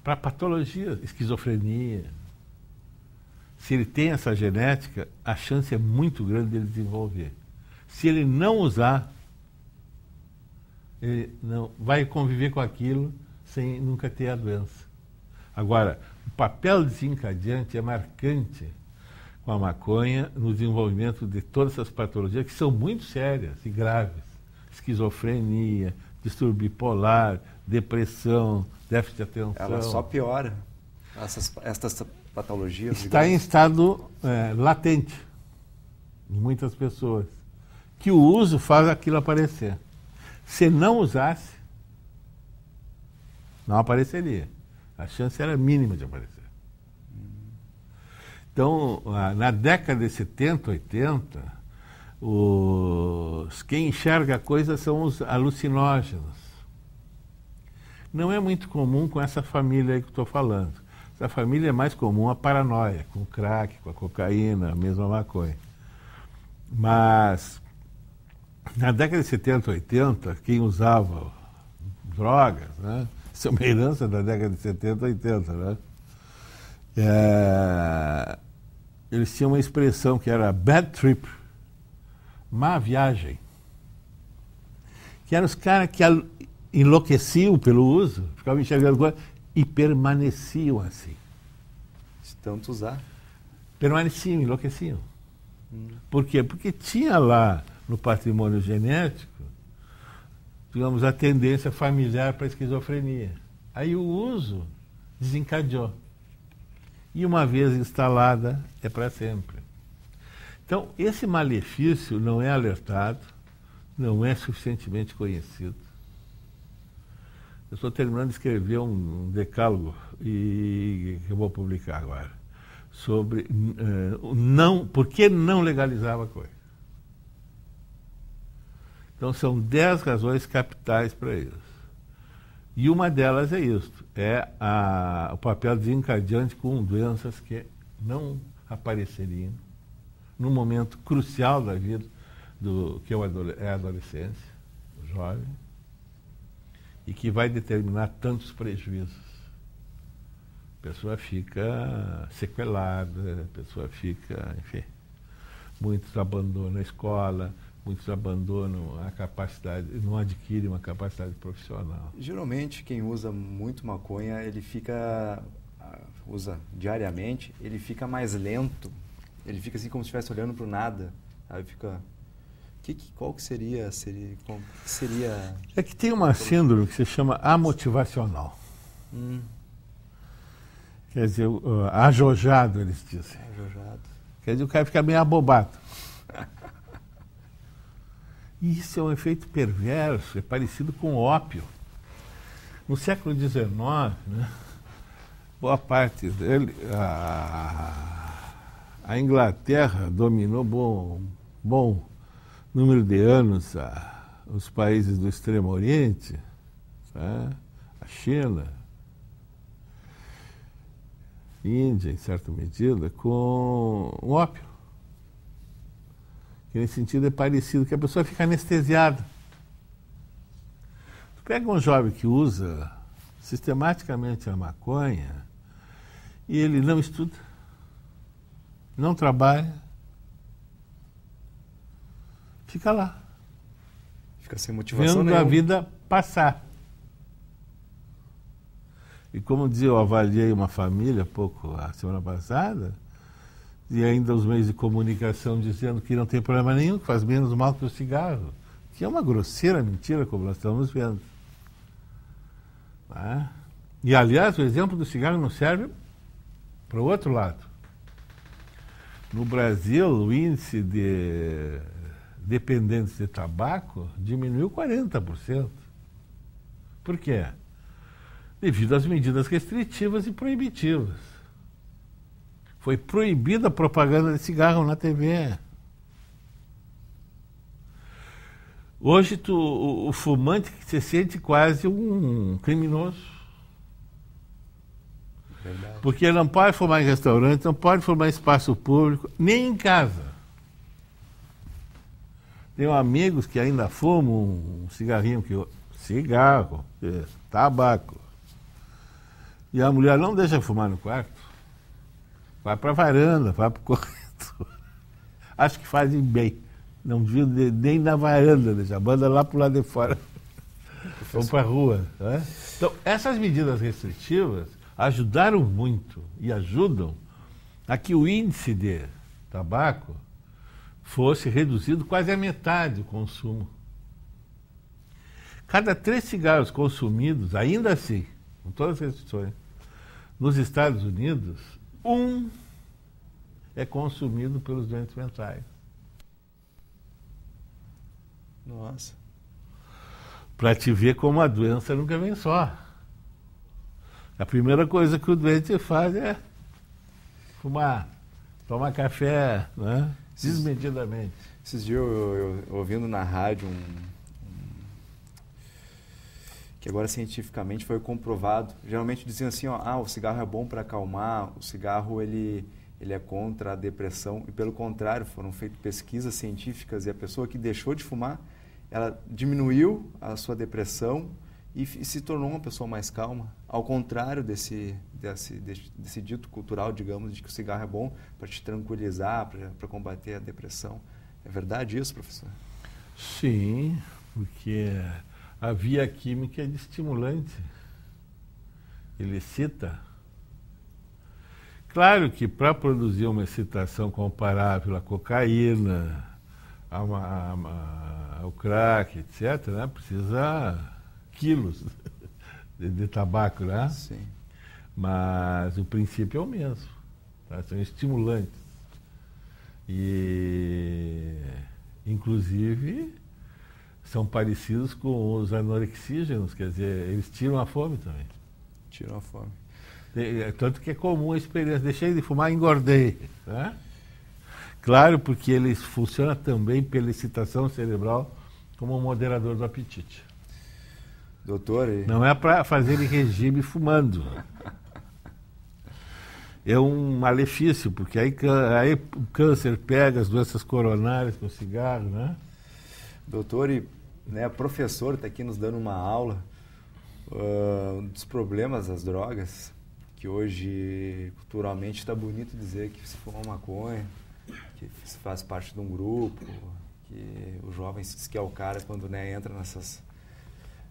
Speaker 3: para patologia, esquizofrenia. Se ele tem essa genética, a chance é muito grande dele desenvolver. Se ele não usar, ele não vai conviver com aquilo sem nunca ter a doença. Agora, o papel desencadeante é marcante com a maconha no desenvolvimento de todas essas patologias que são muito sérias e graves. Esquizofrenia, distúrbio bipolar, depressão, déficit de atenção.
Speaker 1: Ela só piora essas patologias.
Speaker 3: Está em estado latente em muitas pessoas. Que o uso faz aquilo aparecer. Se não usasse, não apareceria. A chance era mínima de aparecer. Então, na década de 70, 80, quem enxerga a coisa são os alucinógenos. Não é muito comum com essa família aí que estou falando. Essa família é mais comum a paranoia, com o crack, com a cocaína, a mesma maconha. Mas, na década de 70, 80, quem usava drogas, né? Isso é uma herança da década de 70, 80, né? Eles tinham uma expressão que era bad trip, má viagem. Que eram os caras que enlouqueciam pelo uso, ficavam enxergando coisa e permaneciam assim.
Speaker 1: De tanto usar.
Speaker 3: Permaneciam, enlouqueciam. Por quê? Porque tinha lá no patrimônio genético, digamos, a tendência familiar para a esquizofrenia. Aí o uso desencadeou. E uma vez instalada, é para sempre. Então, esse malefício não é alertado, não é suficientemente conhecido. Eu estou terminando de escrever um decálogo que eu vou publicar agora, sobre por que não legalizar a maconha. Então, são 10 razões capitais para isso. E uma delas é isso, o papel desencadeante com doenças que não apareceriam num momento crucial da vida que é a adolescência, o jovem, e que vai determinar tantos prejuízos. A pessoa fica sequelada, a pessoa fica, enfim, muitos abandonam a escola, muitos abandonam a capacidade, não adquirem uma capacidade profissional.
Speaker 1: Geralmente, quem usa muito maconha, ele usa diariamente, ele fica mais lento, ele fica assim como se estivesse olhando para o nada, aí fica... Qual que seria...
Speaker 3: É que tem uma síndrome que se chama amotivacional. Quer dizer, ajojado, eles dizem.
Speaker 1: Ajojado.
Speaker 3: Quer dizer, o cara fica meio abobado. E isso é um efeito perverso, é parecido com ópio. No século XIX, né, boa parte dele, a Inglaterra dominou bom número de anos os países do Extremo Oriente, né, a China, Índia, em certa medida, com o ópio. Que nesse sentido é parecido, que a pessoa fica anestesiada. Tu pega um jovem que usa sistematicamente a maconha e ele não estuda, não trabalha, fica lá.
Speaker 1: Fica sem motivação
Speaker 3: vendo
Speaker 1: nenhuma.
Speaker 3: a vida passar. E como dizia, eu avaliei uma família a semana passada, e ainda os meios de comunicação dizendo que não tem problema nenhum, que faz menos mal que o cigarro. Que é uma grosseira mentira, como nós estamos vendo. Tá? E, aliás, o exemplo do cigarro não serve para o outro lado. No Brasil, o índice de dependentes de tabaco diminuiu 40%. Por quê? Devido às medidas restritivas e proibitivas. Foi proibida a propaganda de cigarro na TV. Hoje o fumante se sente quase um criminoso.
Speaker 1: Verdade.
Speaker 3: Porque ele não pode fumar em restaurante, não pode fumar em espaço público, nem em casa. Tenho amigos que ainda fumam um cigarrinho, cigarro, tabaco. E a mulher não deixa fumar no quarto. Vai para a varanda, vai para o corredor. Acho que fazem bem. Não viu nem na varanda, deixa, manda lá para o lado de fora. Vão para a rua. Né? Então, essas medidas restritivas ajudaram muito e ajudam a que o índice de tabaco fosse reduzido quase à metade o consumo. Cada 3 cigarros consumidos, ainda assim, com todas as restrições, nos Estados Unidos, 1 é consumido pelos doentes mentais.
Speaker 1: Nossa.
Speaker 3: Para te ver como a doença nunca vem só. A primeira coisa que o doente faz é fumar, tomar café, né? Desmedidamente.
Speaker 1: Esses dias eu ouvindo na rádio que agora cientificamente foi comprovado. Geralmente diziam assim, ó, o cigarro é bom para acalmar, o cigarro ele é contra a depressão, e pelo contrário, foram feitas pesquisas científicas e a pessoa que deixou de fumar, ela diminuiu a sua depressão e se tornou uma pessoa mais calma, ao contrário desse dito cultural, digamos, de que o cigarro é bom para te tranquilizar, para combater a depressão. É verdade isso, professor?
Speaker 3: Sim, porque a via química é de estimulante, ele excita. Claro que para produzir uma excitação comparável à cocaína, ao crack, etc., né, precisa quilos de tabaco, né?
Speaker 1: Sim.
Speaker 3: Mas o princípio é o mesmo, tá? São estimulantes. E, inclusive, são parecidos com os anorexígenos, quer dizer, eles tiram a fome também.
Speaker 1: Tiram a fome.
Speaker 3: Tanto que é comum a experiência, deixei de fumar e engordei. Né? Claro, porque ele funciona também pela excitação cerebral como um moderador do apetite.
Speaker 1: Doutor...
Speaker 3: Não é para fazer regime fumando. É um malefício, porque aí o câncer pega as doenças coronárias com o cigarro, né?
Speaker 1: Doutor, professor está aqui nos dando uma aula dos problemas das drogas, que hoje culturalmente está bonito dizer que se fuma maconha, que se faz parte de um grupo, que o jovem diz que é o cara quando, né, entra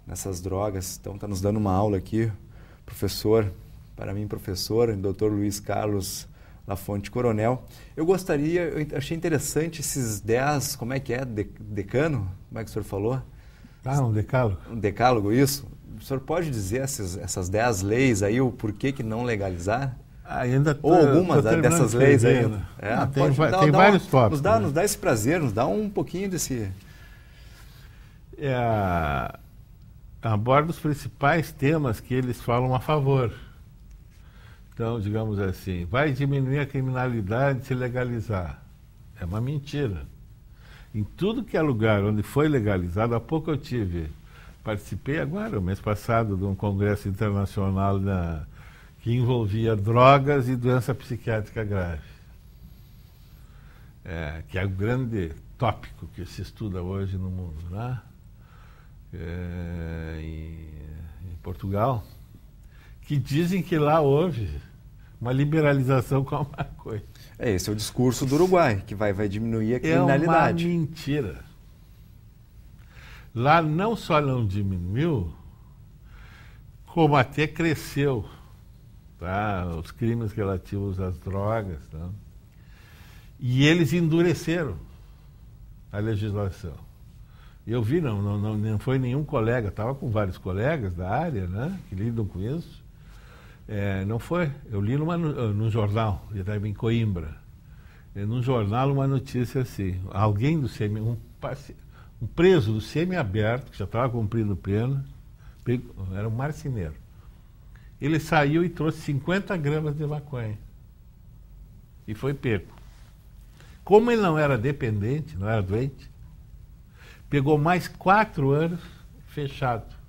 Speaker 1: nessas drogas. Então está nos dando uma aula aqui, professor, para mim professor, Dr. Luiz Carlos Lafonte Coronel. Eu achei interessante esses 10, como é que é, decano? Como é que o senhor falou?
Speaker 3: Um decálogo.
Speaker 1: Um decálogo, isso. O senhor pode dizer essas 10 leis aí, o porquê que não legalizar?
Speaker 3: Ou
Speaker 1: algumas dessas leis ainda.
Speaker 3: Tem vários tópicos.
Speaker 1: Nos dá esse prazer, nos dá um pouquinho desse...
Speaker 3: Aborda os principais temas que eles falam a favor. Então, digamos assim, vai diminuir a criminalidade se legalizar. É uma mentira. Em tudo que é lugar onde foi legalizado, há pouco eu participei agora, o mês passado, de um congresso internacional que envolvia drogas e doença psiquiátrica grave. Que é o grande tópico que se estuda hoje no mundo, né? Em Portugal, que dizem que lá houve uma liberalização com a maconha.
Speaker 1: Esse é o discurso do Uruguai, que vai diminuir a criminalidade.
Speaker 3: É uma mentira. Lá não só não diminuiu, como até cresceu, tá? Os crimes relativos às drogas. Tá? E eles endureceram a legislação. Eu vi, não foi nenhum colega, estava com vários colegas da área, né, que lidam com isso. Não foi, eu li num jornal, eu estava em Coimbra, num jornal uma notícia assim, alguém do um preso do semiaberto, que já estava cumprindo pena, era um marceneiro, ele saiu e trouxe 50 gramas de maconha e foi pego. Como ele não era dependente, não era doente, pegou mais 4 anos fechado.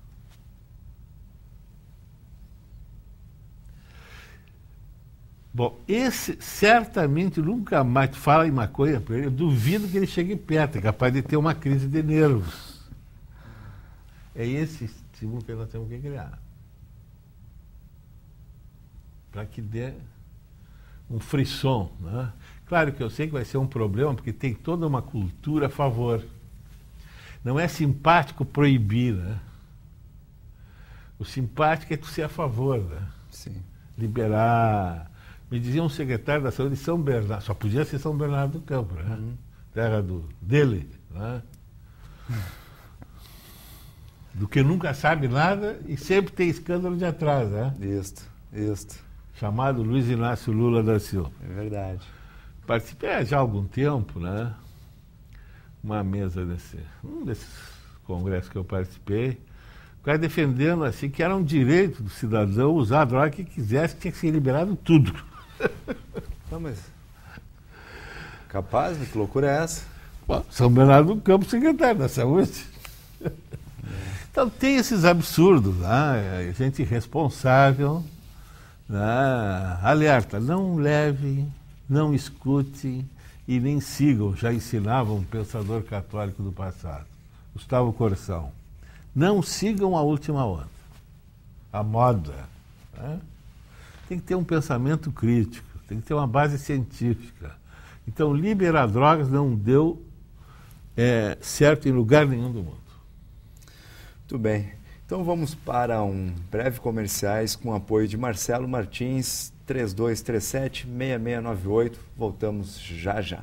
Speaker 3: Bom, esse certamente nunca mais fala em maconha para ele, eu duvido que ele chegue perto, é capaz de ter uma crise de nervos. É esse estímulo que nós temos que criar. Para que dê um frisson, né? Claro que eu sei que vai ser um problema, porque tem toda uma cultura a favor. Não é simpático proibir, né? O simpático é tu ser a favor, né?
Speaker 1: Sim.
Speaker 3: Liberar. Me dizia um secretário da saúde de São Bernardo, só podia ser São Bernardo do Campo, né? Terra dele, né? Do que nunca sabe nada e sempre tem escândalo de atrás, né?
Speaker 1: Isto.
Speaker 3: Chamado Luiz Inácio Lula da Silva.
Speaker 1: É verdade.
Speaker 3: Participei já há algum tempo, né? Uma mesa um desses congressos que eu participei, o cara defendendo assim que era um direito do cidadão usar a droga que quisesse, tinha que ser liberado tudo.
Speaker 1: Não, mas capaz, que loucura é essa?
Speaker 3: Bom, São Bernardo do Campo, secretário da Saúde. Então tem esses absurdos, né? Gente irresponsável, né? Alerta, não leve, não escute e nem sigam, já ensinava um pensador católico do passado, Gustavo Corsão. Não sigam a última onda, a moda. Né? Tem que ter um pensamento crítico, tem que ter uma base científica. Então, liberar drogas não deu certo em lugar nenhum do mundo.
Speaker 1: Muito bem. Então vamos para um breve comerciais com apoio de Marcelo Martins, 3237-6698. Voltamos já já.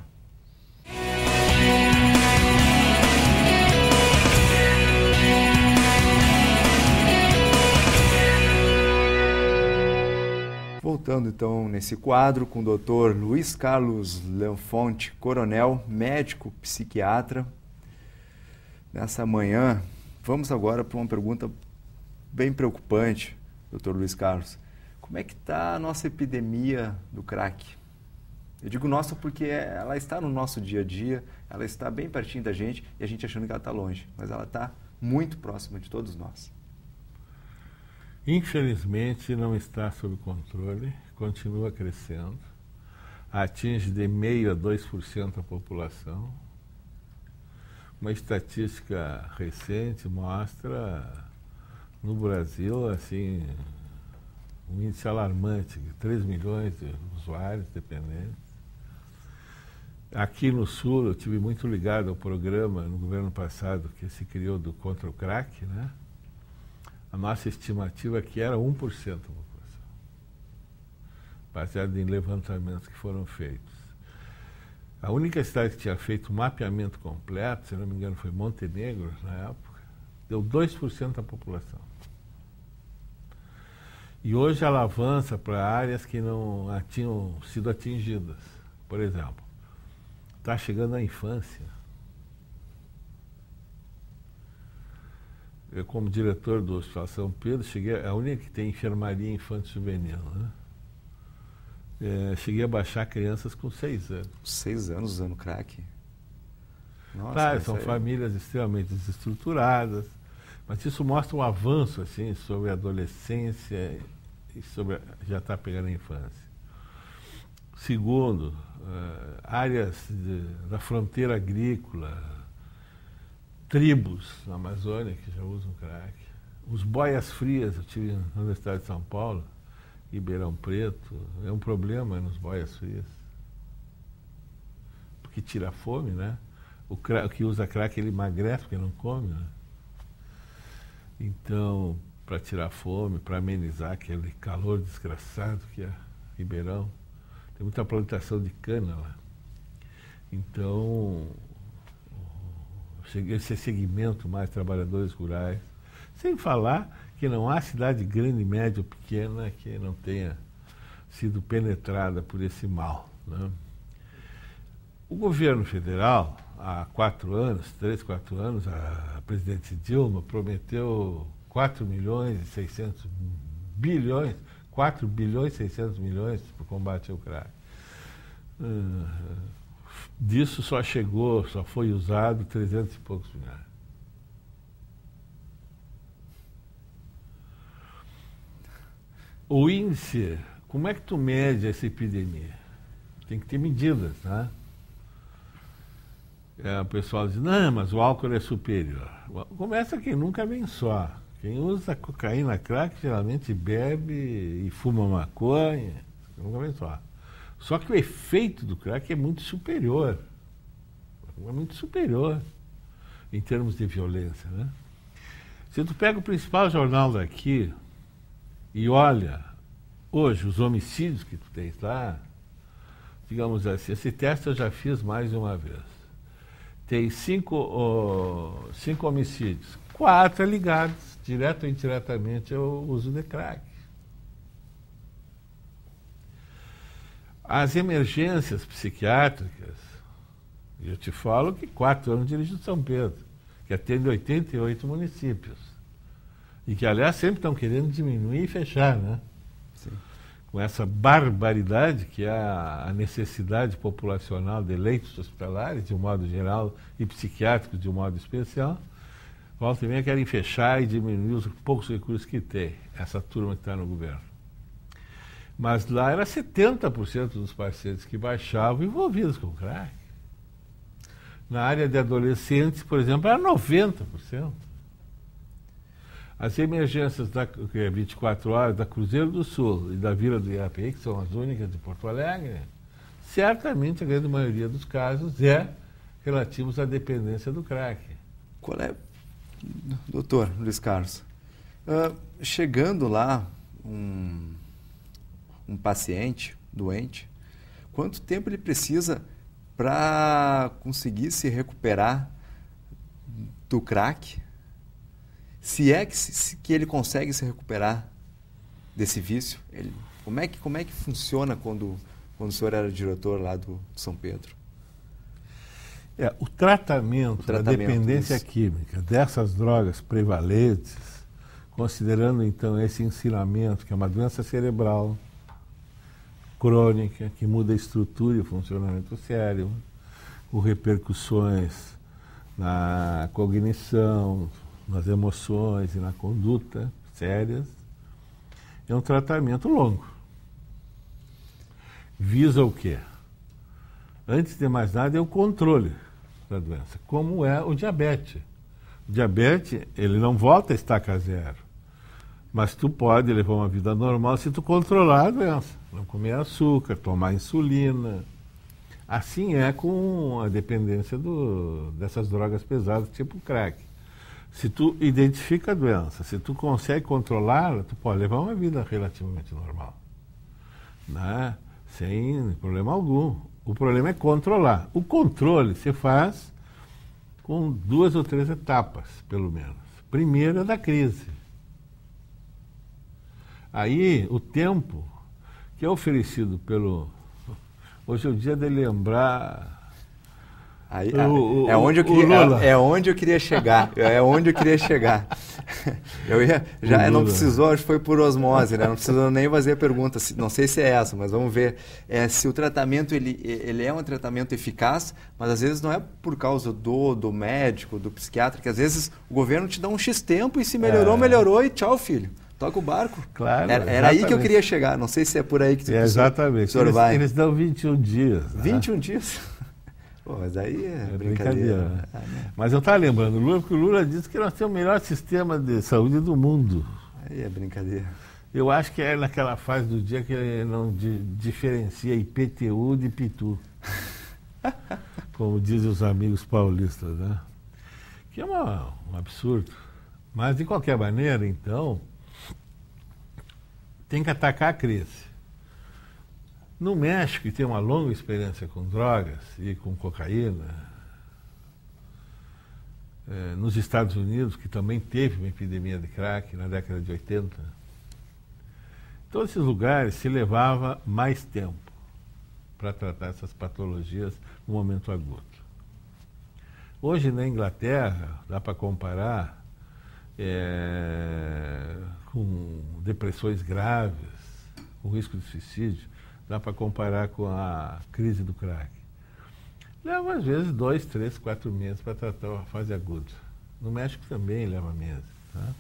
Speaker 1: Voltando então nesse quadro com o Dr. Luiz Carlos Lafonte Coronel, médico psiquiatra. Nessa manhã, vamos agora para uma pergunta bem preocupante, Dr. Luiz Carlos. Como é que está a nossa epidemia do crack? Eu digo nossa porque ela está no nosso dia a dia, ela está bem pertinho da gente e a gente achando que ela está longe, mas ela está muito próxima de todos nós.
Speaker 3: Infelizmente não está sob controle, continua crescendo, atinge de 0,5% a 2% da população. Uma estatística recente mostra no Brasil assim, um índice alarmante, 3 milhões de usuários dependentes. Aqui no Sul, eu tive muito ligado ao programa no governo passado que se criou do contra o crack, né? A nossa estimativa aqui era 1% da população, baseado em levantamentos que foram feitos. A única cidade que tinha feito um mapeamento completo, se não me engano, foi Montenegro, na época, deu 2% da população. E hoje ela avança para áreas que não tinham sido atingidas. Por exemplo, está chegando a infância. Eu, como diretor do Hospital São Pedro, cheguei, a única que tem enfermaria infanto-juvenil, né? Cheguei a baixar crianças com 6 anos.
Speaker 1: 6 anos usando crack? Nossa,
Speaker 3: claro, são famílias extremamente desestruturadas, mas isso mostra um avanço assim, sobre a adolescência e sobre já está pegando a infância. Segundo, áreas da fronteira agrícola, tribos na Amazônia que já usam crack. Os boias frias, eu tive na Universidade de São Paulo, Ribeirão Preto, é um problema nos boias frias. Porque tira a fome, né? O que usa crack, ele emagrece porque não come, né? Então, para tirar a fome, para amenizar aquele calor desgraçado que é Ribeirão, tem muita plantação de cana lá. Então, esse segmento mais trabalhadores rurais, sem falar que não há cidade grande, média ou pequena que não tenha sido penetrada por esse mal, né? O governo federal, há 4 anos, 3, 4 anos, a presidente Dilma prometeu 4 bilhões e 600 milhões para o combate ao crack. Disso só foi usado 300 e poucos milhões. O índice, como é que tu mede essa epidemia? Tem que ter medidas, né? O pessoal diz, não, mas o álcool é superior. Começa quem nunca vem só. Quem usa cocaína, crack, geralmente bebe e fuma maconha. Nunca vem só. Só que o efeito do crack é muito superior. É muito superior em termos de violência, né? Se tu pega o principal jornal daqui e olha, hoje, os homicídios que tu tens lá, digamos assim, esse teste eu já fiz mais de uma vez. Tem 5 homicídios, 4 ligados, direto ou indiretamente, ao uso de crack. As emergências psiquiátricas, eu te falo que 4 anos dirijo São Pedro, que atende 88 municípios. E que, aliás, sempre estão querendo diminuir e fechar, né?
Speaker 1: Sim.
Speaker 3: Com essa barbaridade que é a necessidade populacional de leitos hospitalares, de um modo geral, e psiquiátricos de um modo especial, volta e meia querem fechar e diminuir os poucos recursos que tem, essa turma que está no governo. Mas lá era 70% dos pacientes que baixavam envolvidos com crack. Na área de adolescentes, por exemplo, era 90%. As emergências que é 24 horas da Cruzeiro do Sul e da Vila do Iapé, que são as únicas de Porto Alegre, certamente a grande maioria dos casos é relativos à dependência do crack.
Speaker 1: Qual é, doutor Luiz Carlos, chegando lá um paciente doente, quanto tempo ele precisa para conseguir se recuperar do crack? Se é que ele consegue se recuperar desse vício, como é que funciona quando o senhor era diretor lá do São Pedro?
Speaker 3: O tratamento da dependência química dessas drogas prevalentes, considerando então esse ensinamento, que é uma doença cerebral crônica, que muda a estrutura e o funcionamento do cérebro, com repercussões na cognição, nas emoções e na conduta sérias, é um tratamento longo. Visa o quê? Antes de mais nada, é o controle da doença, como é o diabetes. O diabetes, ele não volta a estaca zero, mas tu pode levar uma vida normal se tu controlar a doença. Não comer açúcar, tomar insulina, Assim é com a dependência dessas drogas pesadas, tipo crack. Se tu identifica a doença, se tu consegue controlá-la, tu pode levar uma vida relativamente normal, né? Sem problema algum. O problema é controlar. O controle se faz com 2 ou 3 etapas, pelo menos. Primeiro é da crise. Aí, o tempo que é oferecido pelo... Hoje é o dia de lembrar...
Speaker 1: Aí, é onde eu queria chegar. É onde eu queria chegar. Não precisou, acho que foi por osmose, né? Não precisou nem fazer a pergunta. Não sei se é essa, mas vamos ver. Se o tratamento ele é um tratamento eficaz, mas às vezes não é por causa do médico, do psiquiatra, que às vezes o governo te dá um X tempo e se melhorou e tchau, filho. Toca o barco.
Speaker 3: Claro.
Speaker 1: Era aí que eu queria chegar. Não sei se é por aí que tu
Speaker 3: exatamente. Eles dão 21 dias.
Speaker 1: 21
Speaker 3: né?
Speaker 1: dias? Pô, mas aí é brincadeira.
Speaker 3: Mas eu estava lembrando o Lula, porque o Lula disse que nós temos o melhor sistema de saúde do mundo.
Speaker 1: Aí é brincadeira.
Speaker 3: Eu acho que é naquela fase do dia que ele não diferencia IPTU de PITU. Como dizem os amigos paulistas, né? Que é um absurdo. Mas, de qualquer maneira, então, tem que atacar a crise. No México, que tem uma longa experiência com drogas e com cocaína, nos Estados Unidos, que também teve uma epidemia de crack na década de 80, todos esses lugares se levava mais tempo para tratar essas patologias no momento agudo. Hoje, na Inglaterra, dá para comparar com depressões graves, com risco de suicídio, dá para comparar com a crise do crack. Leva, às vezes, 2, 3, 4 meses para tratar a fase aguda. No México também leva meses. Tá?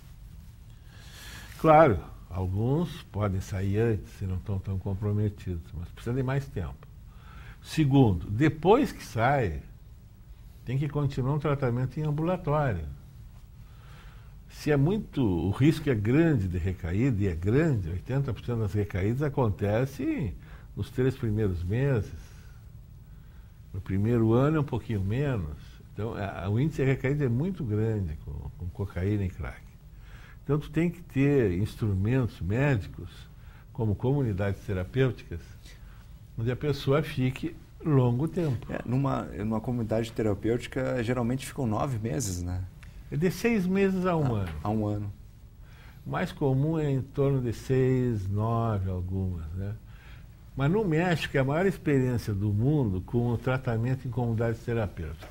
Speaker 3: Claro, alguns podem sair antes, se não estão tão comprometidos, mas precisa de mais tempo. Segundo, depois que sai, tem que continuar um tratamento em ambulatório. Se o risco é grande de recaída, e é grande, 80% das recaídas acontecem nos 3 primeiros meses. No primeiro ano é um pouquinho menos. Então, o índice de recaída é muito grande com cocaína e crack. Então, tu tem que ter instrumentos médicos, como comunidades terapêuticas, onde a pessoa fique longo tempo.
Speaker 1: Numa comunidade terapêutica, geralmente ficam 9 meses, né?
Speaker 3: É de 6 meses a 1 ano.
Speaker 1: A 1 ano.
Speaker 3: O mais comum é em torno de 6, 9, algumas, né? Mas no México é a maior experiência do mundo com o tratamento em comunidades terapêuticas.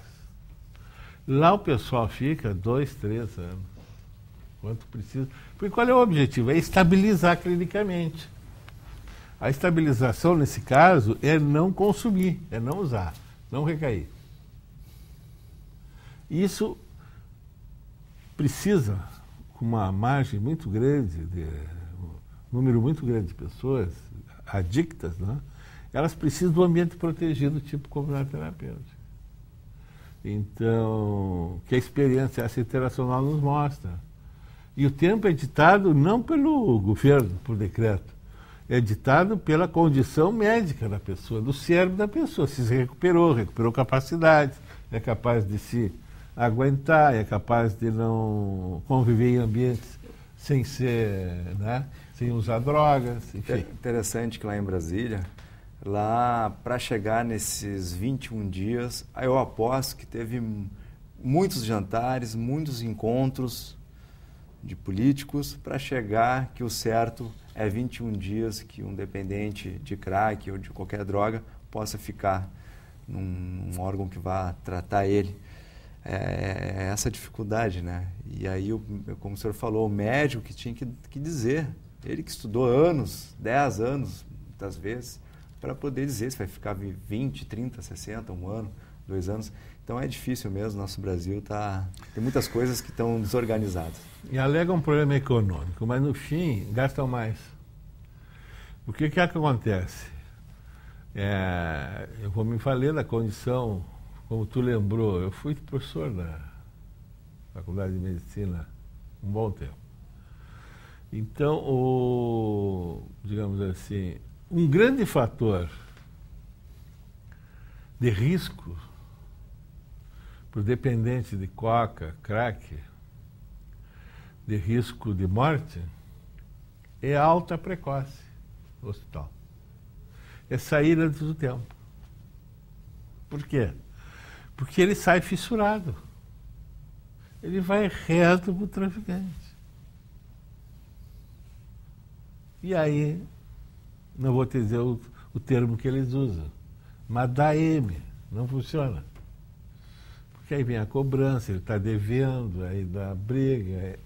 Speaker 3: Lá o pessoal fica 2, 3 anos. Quanto precisa. Porque qual é o objetivo? É estabilizar clinicamente. A estabilização, nesse caso, é não consumir, é não usar, não recair. Isso precisa, com uma margem muito grande, um número muito grande de pessoas adictas, né? Elas precisam do ambiente protegido, tipo comunidade terapêutica. Então, que a experiência essa interacional nos mostra. E o tempo é ditado não pelo governo, por decreto, é ditado pela condição médica da pessoa, do cérebro da pessoa. Se recuperou capacidade, é capaz de se aguentar, é capaz de não conviver em ambientes sem ser, né, sem usar drogas, enfim.
Speaker 1: É interessante que lá em Brasília, lá para chegar nesses 21 dias, eu aposto que teve muitos jantares, muitos encontros de políticos para chegar que o certo é 21 dias que um dependente de crack ou de qualquer droga possa ficar num órgão que vá tratar ele. É essa dificuldade, né? E aí, como o senhor falou, o médico que tinha que dizer, ele que estudou anos, 10 anos, muitas vezes, para poder dizer se vai ficar 20, 30, 60, 1 ano, 2 anos. Então é difícil mesmo, nosso Brasil tem muitas coisas que estão desorganizadas.
Speaker 3: E alegam um problema econômico, mas no fim gastam mais. Porque o que acontece? Eu vou me falar da condição, como tu lembrou, eu fui professor da Faculdade de Medicina um bom tempo. Então, digamos assim, um grande fator de risco para o dependente de coca, crack, de risco de morte, é alta precoce no hospital. É sair antes do tempo. Por quê? Porque ele sai fissurado. Ele vai reto para o traficante. E aí, não vou te dizer o termo que eles usam, mas dá M, não funciona. Porque aí vem a cobrança, ele está devendo, aí dá briga,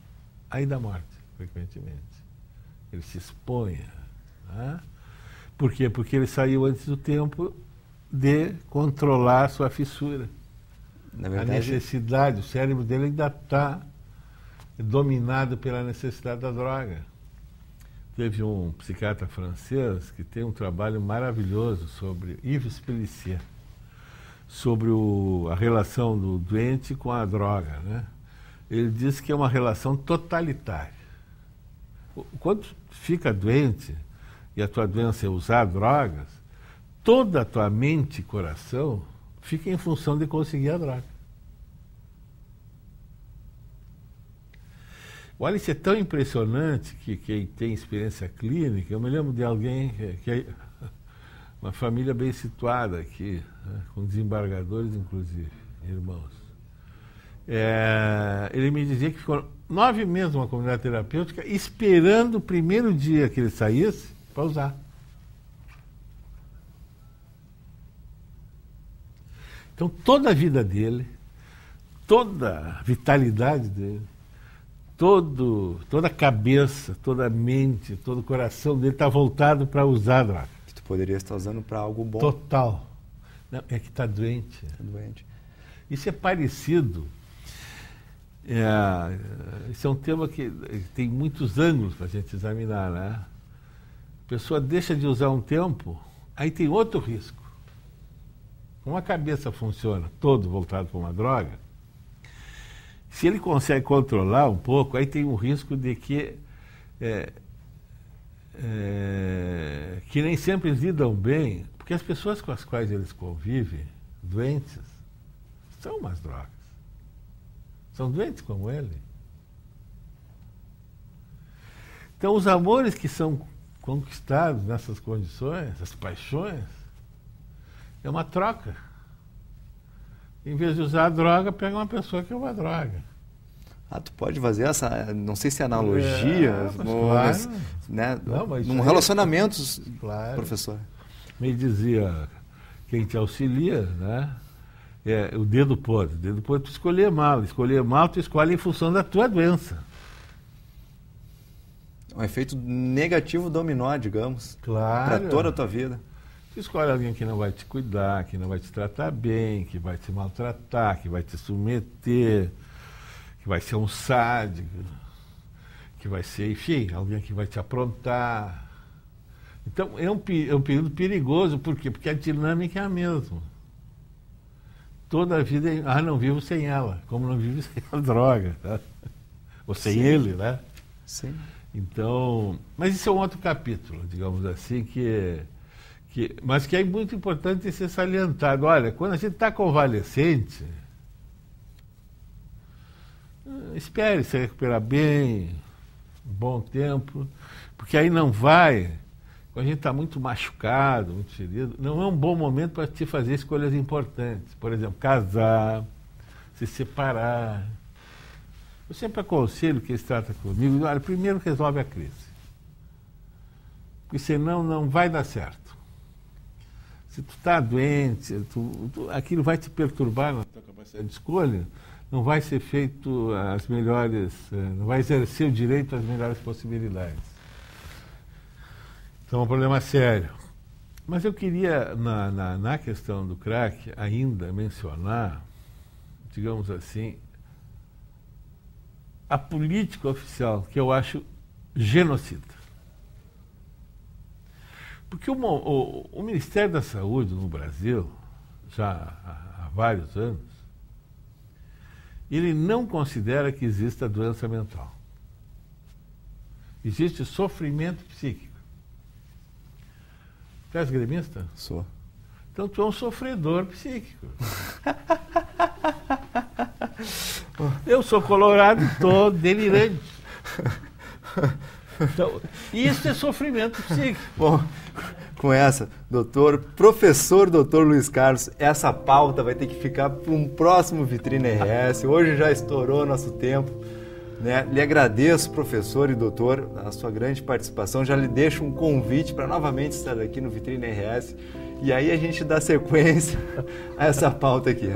Speaker 3: aí dá morte, frequentemente. Ele se expõe. Né? Por quê? Porque ele saiu antes do tempo de controlar a sua fissura.
Speaker 1: Na verdade,
Speaker 3: a necessidade, o cérebro dele ainda está dominado pela necessidade da droga. Teve um psiquiatra francês que tem um trabalho maravilhoso sobre Yves Pélissier, sobre a relação do doente com a droga. Né? Ele diz que é uma relação totalitária. Quando fica doente e a tua doença é usar drogas, toda a tua mente e coração fica em função de conseguir a droga. Olha, isso é tão impressionante que quem tem experiência clínica, eu me lembro de alguém que é uma família bem situada aqui, né, com desembargadores, inclusive, irmãos. Ele me dizia que ficou 9 meses numa comunidade terapêutica esperando o primeiro dia que ele saísse para usar. Então, toda a vida dele, toda a vitalidade dele, toda a cabeça, toda a mente, todo o coração dele está voltado para usar a droga.
Speaker 1: Que tu poderia estar usando para algo bom.
Speaker 3: Total. Não, é que está doente.
Speaker 1: Tá doente.
Speaker 3: Isso é parecido. Esse é um tema que tem muitos ângulos para a gente examinar, né? A pessoa deixa de usar um tempo, aí tem outro risco. Como a cabeça funciona todo voltado para uma droga, se ele consegue controlar um pouco, aí tem um risco de que nem sempre eles lidam bem, porque as pessoas com as quais eles convivem, doentes, são umas drogas. São doentes como ele. Então, os amores que são conquistados nessas condições, as paixões, é uma troca. Em vez de usar a droga, pega uma pessoa que é uma droga.
Speaker 1: Tu pode fazer essa, não sei se é analogia,
Speaker 3: claro.
Speaker 1: Né?
Speaker 3: Não, mas
Speaker 1: num relacionamento,
Speaker 3: claro.
Speaker 1: Professor.
Speaker 3: Me dizia quem te auxilia, né? O dedo podre. O dedo podre tu escolher mal. Escolher mal, tu escolhe em função da tua doença.
Speaker 1: Um efeito negativo dominó, digamos.
Speaker 3: Claro.
Speaker 1: Para toda a tua vida.
Speaker 3: Tu escolhe alguém que não vai te cuidar, que não vai te tratar bem, que vai te maltratar, que vai te submeter, que vai ser um sádico, que vai ser, enfim, alguém que vai te aprontar. Então, é um período perigoso. Por quê? Porque a dinâmica é a mesma. Toda a vida não vivo sem ela, como não vivo sem a droga, tá? Ou sem
Speaker 1: Sim.
Speaker 3: ele, né?
Speaker 1: Sim.
Speaker 3: Então, mas isso é um outro capítulo, digamos assim, mas que é muito importante ser salientado. Olha, quando a gente está convalescente, espere se recuperar bem, um bom tempo, porque aí não vai, quando a gente está muito machucado, muito ferido, não é um bom momento para te fazer escolhas importantes. Por exemplo, casar, se separar. Eu sempre aconselho que eles tratam comigo, olha, primeiro resolve a crise. Porque senão não vai dar certo. Se tu está doente, aquilo vai te perturbar na tua capacidade de escolha, não vai ser feito as melhores, não vai exercer o direito às melhores possibilidades. Então é um problema sério. Mas eu queria, na questão do crack, ainda mencionar, digamos assim, a política oficial, que eu acho genocida. Porque o Ministério da Saúde no Brasil, já há vários anos, ele não considera que exista doença mental. Existe sofrimento psíquico. Tu és gremista?
Speaker 1: Sou.
Speaker 3: Então tu é um sofredor psíquico. Eu sou colorado, estou delirante. Então, isso é sofrimento psíquico.
Speaker 1: Bom, com essa, professor doutor Luiz Carlos, essa pauta vai ter que ficar para um próximo Vitrine RS. Hoje já estourou nosso tempo, né? Lhe agradeço, professor e doutor, a sua grande participação. Já lhe deixo um convite para novamente estar aqui no Vitrine RS. E aí a gente dá sequência a essa pauta aqui.